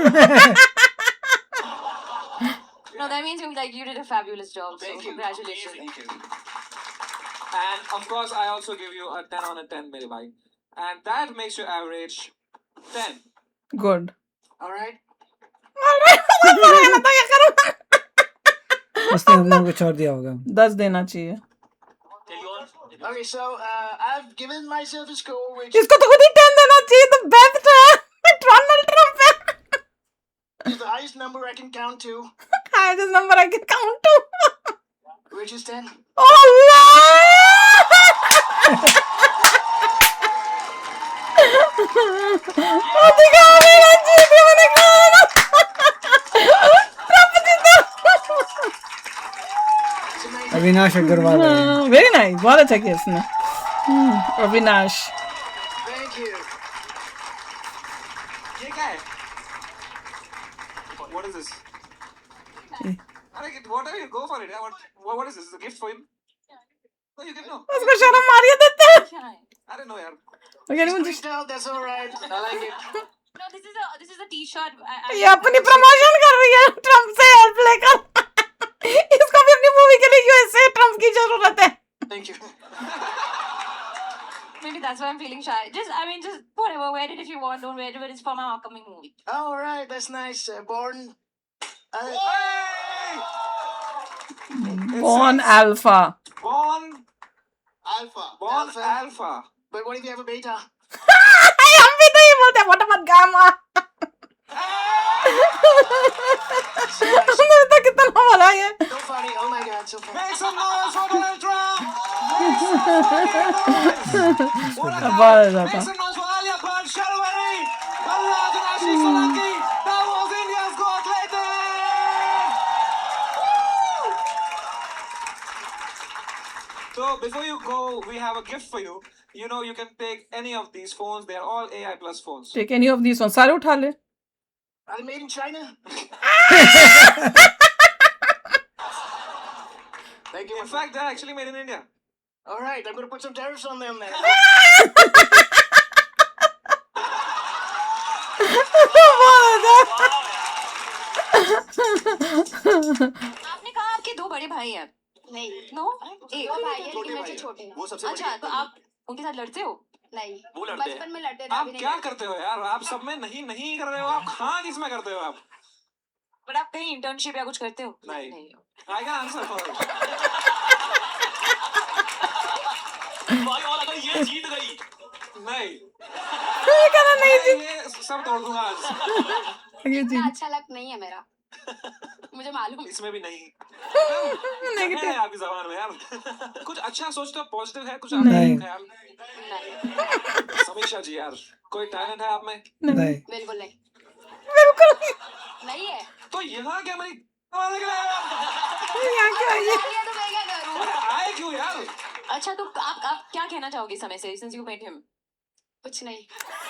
No, that means you did a fabulous job. Thank so you. congratulations. Thank you. And of course, I also give you a 10 on a 10, मेरे भाई. And that makes your average 10. Good. All right. उसने हम लोगों को छोड़ दिया होगा. 10 देना चाहिए. Tell you all. Okay, so I've given myself a score which इसको तो खुद ही 10 देना चाहिए. The best है. Donald Trump है. is the highest number I can count to, Highest number I can count to. which is 10. Oh Allah! Oh, दिखा मेरा जीत गया मैंने कहा. ट्रम्प जीता. It's amazing. अविनाश अग्रवाल है. Very nice. बहुत अच्छा किया इसने. अविनाश. Thank you. ये क्या है? What is this? अरे whatever you go for it. Yeah, what is this? Is a gift for him? No, you give no. उसको शर्म आ रही है देते हैं. अरे no यार. Okay, मुझे Squeezed out, that's all right. I like it. No, this is a T-shirt. ये अपनी प्रमोशन कर रही है ट्रम्प से हेल्प लेकर. इसको भी अपनी मूवी के लिए यूएसए ट्रम्प की जरूरत है. Thank you. Maybe that's why I'm feeling shy. Just whatever. Wear it if you want. Don't wear it, but it's for my upcoming movie. All right, that's nice. Born. Born Alpha. Born Alpha. Alpha. But what if you have a beta? हम भी तो ये बोलते हैं what about gamma? हमने तो कितना बोला ये. So funny. Oh my God, so funny. Make some noise for Donald Trump. Make some fucking noise. बहुत ज्यादा. Make some noise for Alia Bhatt, Sharwari, Ballad, and Ashish Solanki. That was India's Got Talent. So before you go, we have a gift for you. You know, you can take any of these phones. They are all AI plus phones. Take any of these ones. सारे उठा ले. Are they made in China? Thank you. In fact, they're actually made in India. All right, I'm going to put some tariffs on them then. आपने कहा आपके दो बड़े भाई हैं. नहीं No? एक. दो भाई है छोटे लेकिन मेरे भाई से हैं। छोटे हैं। वो सबसे अच्छा, बड़ी तो आप उनके साथ लड़ते हो? नहीं वो लड़ते हैं। बचपन में लड़ते थे आप अभी नहीं क्या लड़ते। करते हो यार? आप सब में नहीं कर रहे हो. आप हाँ किसमें करते हो आप? बट आप कहीं इंटर्नशिप या कुछ करते हो? नहीं. I can answer for it. भाई और अगर ये जीत गई नहीं. ये कहना नहीं जी. मैं ये सब तोड़ दूंगा आज. ये जी. इतना अच्छा लक नहीं है मेरा मुझे मालूम। इसमें भी नहीं। नेगेटिव है आपकी जबान में यार। कुछ अच्छा सोचते हो, पॉजिटिव है कुछ नहीं। आपका ख्याल? समीक्षा जी यार, कोई टैलेंट है आप में? नहीं। बिल्कुल नहीं, बिल्कुल नहीं है। तो यहाँ क्या मेरी यहाँ क्या है ये? तो मैं क्या करूं? आए क्यों यार? अच्छा तो आप क्या कहना चाहोगे समय से since you met him? कुछ नहीं।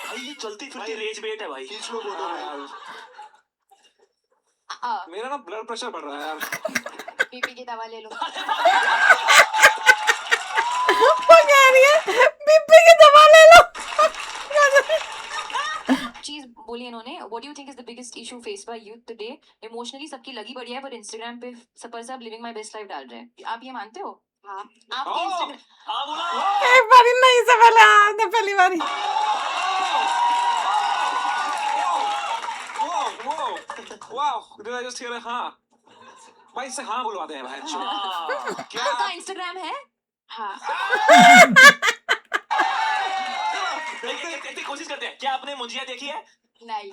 भाई ये चलती फिरती रेज बेट है भाई। खींच लो फोटो में यार। मेरा ना ब्लड प्रेशर बढ़ रहा है यार। बीपी की दवा ले लो। वो कह रही है बीपी की दवा ले लो। चीज बोली इन्होंने, what do you think is the biggest issue faced by youth today? Emotionally सबकी लगी बढ़िया है पर Instagram पे सब living my best life डाल रहे हैं। आप ये मानते हो? हाँ। आपकी Instagram हाँ बोला। एक बारी नहीं से पहले आपने पहली बारी Wow, did I just hear a हाँ? भाई इससे हाँ बुलवाते हैं भाई। क्या? आपका Instagram है? हाँ। देखते कोशिश करते हैं। क्या आपने मुंजिया देखी है? नहीं।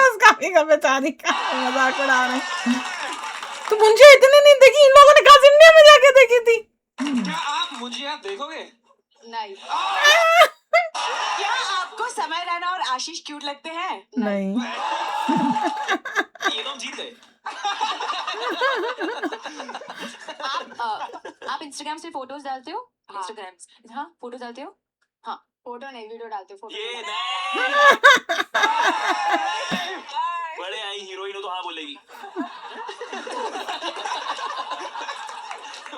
उसका भी का बेचारी का मजाक उड़ा रहे हैं। तो मुझे इतनी नहीं देखी, इन लोगों ने कहा इंडिया में जाके देखी थी। क्या आप मुझे यहाँ देखोगे? नहीं। क्या आपको समय रैना और आशीष क्यूट लगते हैं? नहीं। ये तो हम जीत गए। आप इंस्टाग्राम से फोटोज डालते हो? हाँ। इंस्टाग्राम, हाँ, फोटो डालते हो? फोटो नहीं, वीडियो डालते हो, फोटो ये नहीं। नहीं बड़े आई हीरोइन हो तो हाँ बोलेगी।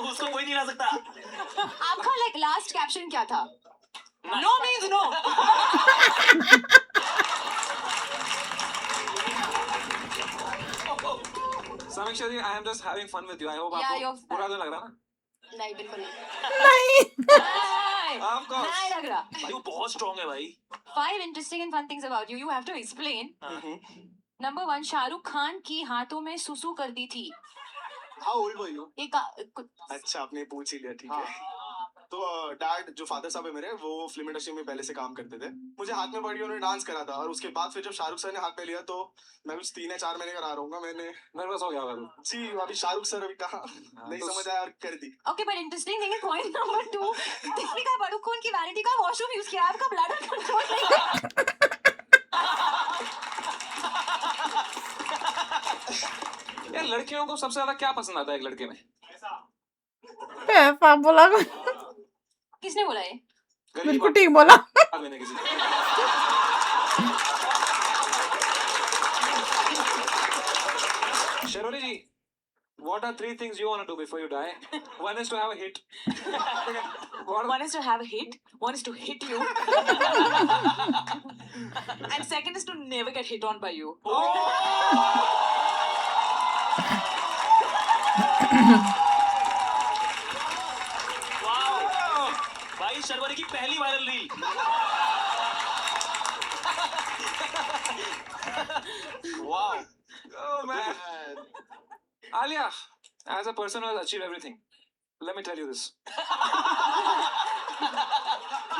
उसको कोई नहीं ला सकता। आपका लाइक लास्ट कैप्शन क्या था? No means no. Samiksha ji, I am just having fun with you. I hope Yeah, आपको you're- बुरा तो लग रहा ना? नहीं, बिल्कुल नहीं। नहीं, Of course. नहीं लग रहा। भाई वो बहुत स्ट्रॉन्ग है भाई। 5 interesting and fun things about you. You have to explain. Number 1, Shahrukh Khan की हाथों में सुसु कर दी थी। How old were you? ये अच्छा, आपने पूछ ही लिया, ठीक है। तो डैड जो फादर साहब है मेरे, वो फिल्म इंडस्ट्री में पहले से काम करते थे। मुझे हाथ में पड़ी, उन्होंने डांस करा था, और उसके बाद फिर जब शाहरुख सर ने हाथ में लिया तो मैं कुछ 3 या 4 महीने का रहा रहूंगा। मैंने Nervous हो गया होगा तू। जी, अभी शाहरुख सर अभी कहा नहीं तो- समझ आया और कर दी। ओके, बट इंटरेस्टिंग थिंग है पॉइंट नंबर 2, दीपिका पादुकोण की वैनिटी का वॉशरूम यूज किया, आपका ब्लैडर कंट्रोल नहीं। यार लड़कियों को सबसे ज्यादा क्या पसंद आता है एक लड़के में? पैसा बोला, किसने बोला ये? गरीब बिल्कुल ठीक बोला। आदमी ने किसी शेरोरी जी, what are 3 things you want to do before you die? One is to have a hit. One is to have a hit, one is to hit you, and second is to never get hit on by you. Wow भाई, शर्वरी की पहली viral reel. वाह, Oh man. Alia, as a person who has achieved everything, let me tell you this.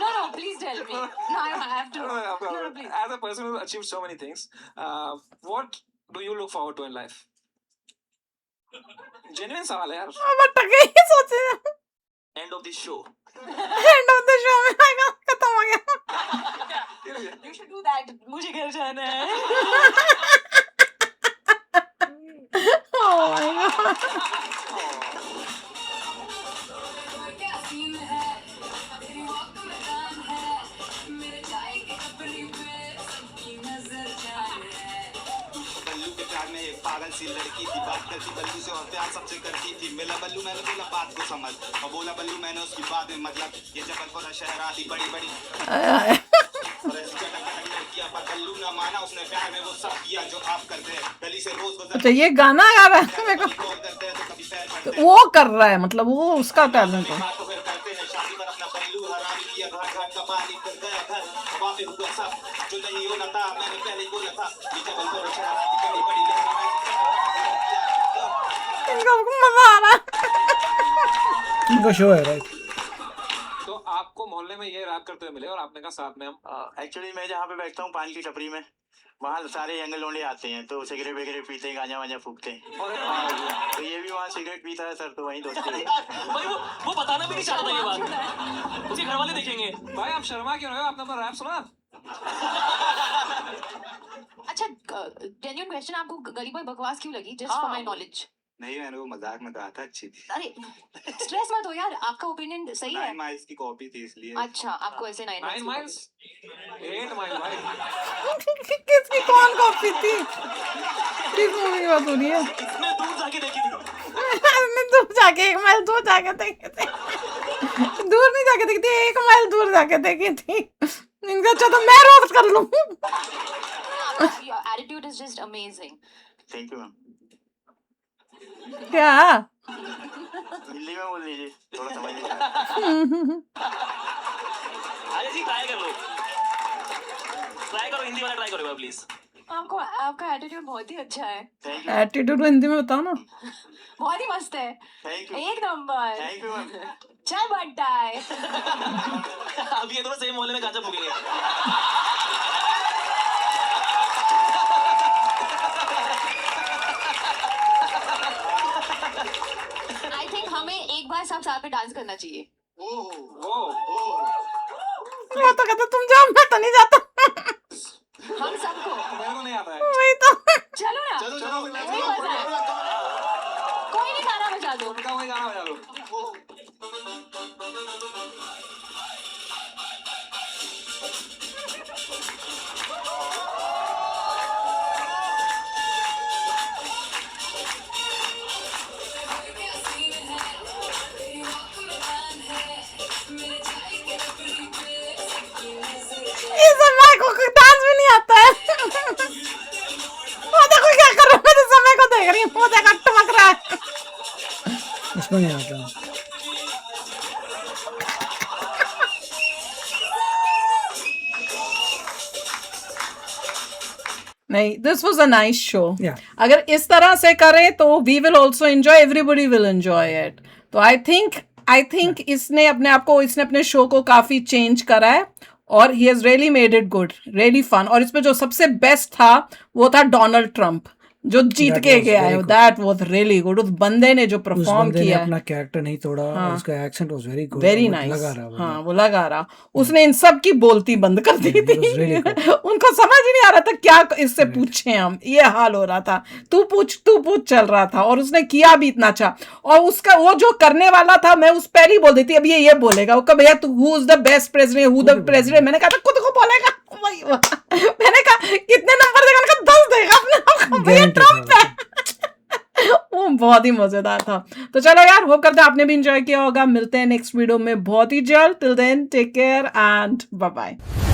No, please tell me. No, I have to. No, please. As a person who has achieved so many things, what do you look forward to in life? Genuine सवाल है यार। But ये सोचे end of this show. End of the show में आएगा, खत्म हो गया। You should do that. मुझे घर जाना है। Oh my God. क्या सीन है, तेरी वक्त में जान है, मेरे चाय के कपड़े में सबकी नजर जान है। बल्लू के प्यार में एक पागल सी लड़की थी, बात करती बल्लू से और प्यार सबसे करती थी। मिला बल्लू, मैंने बोला बात को समझ, और बोला बल्लू मैंने उसकी बात में मतलब, ये जबलपुर शहर आती बड़ी बड़ी और ऐसी कटक लड़कियां, पर बल्लू ना माना, उसने प्यार में वो सब किया जो आप करते हैं। गली से रोज गुजर अच्छा, ये गाना गा रहा है मेरे को, कॉल करते हैं तो कभी पैर पड़ते वो कर रहा है, मतलब वो उसका टैलेंट है। बात तो फिर करते हैं। शादी पर अपना बल्लू हराम किया, घर घर का पानी कर गया घर, हवा पे हुआ सब जो नहीं होना था, मैंने पहले ही बोला था। ये जबलपुर शहर आती बड़ी बड़ी इनको मजा आ रहा है। इनका शो है, राइट? तो आपको मोहल्ले में ये रैप करते हुए मिले और आपने कहा साथ में हम। एक्चुअली मैं जहाँ पे बैठता हूँ पान की टपरी में, वहाँ सारे यंग लोंडे आते हैं तो सिगरेट वगैरह पीते हैं, गांजा वांजा फूकते हैं। तो ये भी वहाँ सिगरेट पीता है सर, तो वहीं दोस्ती है। भाई वो बताना भी नहीं चाहता ये बात, उसके घर वाले देखेंगे। भाई आप शर्मा क्यों रहे हो? आपने अपना रैप सुना? अच्छा, जेन्युइन क्वेश्चन, आपको गली बॉय बकवास क्यों लगी? Just for my knowledge. नहीं, मैंने वो मजाक में कहा था, अच्छी थी। अरे स्ट्रेस मत हो यार, आपका ओपिनियन सही है। 9 माइल्स की कॉपी थी इसलिए। अच्छा, आपको ऐसे 9 9 miles? 8 mile भाई। किसकी कौन कॉपी थी? किस मूवी की बात हो रही है? इतने दूर जाके देखी थी। हमने दूर जाके 1 माइल दूर जाके देखी थी। दूर नहीं जाके देखी थी, 1 माइल दूर जाके देखी थी। इनका अच्छा तो मैं रोज कर लूं। Your attitude is just amazing. Thank you ma'am. क्या? हिंदी में बोल लीजिए, थोड़ा समझ नहीं आया। अरे जी ट्राई कर लो, ट्राई करो, हिंदी वाला ट्राई करो प्लीज। आपका एटीट्यूड बहुत ही अच्छा है, थैंक यू, एटीट्यूड हिंदी में बताओ ना। बहुत ही मस्त है, थैंक यू, एक नंबर। Thank you ma'am. चल बट्टा है। अब ये दोनों सेम मोहल्ले में गांजा फूकेंगे। आई थिंक हमें एक बार सब साथ में डांस करना चाहिए। वो तो कहते तुम जाओ, मैं तो नहीं जाता। हम सबको मेरे को नहीं आता है। वही तो। चलो ना चलो चलो फिर let's वही go. मजा है कोई नहीं गाना बजा दो उनका वही गाना बजा लो। इस समय को डांस भी नहीं आता है। वो देखो क्या कर रहा है, मैं तो समय को देख रही हूँ, वो देखो टमक रहा है। उसको नहीं आता। नहीं, this was a nice show. Yeah. अगर इस तरह से करें तो we will also enjoy, everybody will enjoy it. तो आई थिंक इसने अपने शो को काफी चेंज करा है और he has really made it good, really fun. और इसमें जो सबसे बेस्ट था वो था डोनाल्ड ट्रम्प जो जीत That के was गया very है। good. That was really good. उस बंदे ने जो उस परफॉर्म बंदे ने किया अपना कैरेक्टर नहीं तोड़ा और उसका accent was very good. Very वो नाइस। लगा रहा वो। हाँ, वो लगा रहा। उसने इन सब की बोलती बंद कर दी Yeah, he was थी। really good. उनको समझ ही नहीं आ रहा था क्या इससे पूछे हम, ये हाल हो रहा था। तू पूछ चल रहा था और उसने किया भी इतना अच्छा। और उसका वो जो करने वाला था, मैं उस पर ही बोल देती अब ये बोलेगा वो भैया तू who is the best president, who the president. मैंने कहा था खुद को बोलेगा। मैंने कहा कितने नंबर देगा, मैंने कहा 10 देगा अपने आप को, भैया Guaranteed ट्रम्प था। है। वो बहुत ही मजेदार था। तो चलो यार, होप करते हैं आपने भी एंजॉय किया होगा। मिलते हैं नेक्स्ट वीडियो में बहुत ही जल्द। Till then take care and bye bye.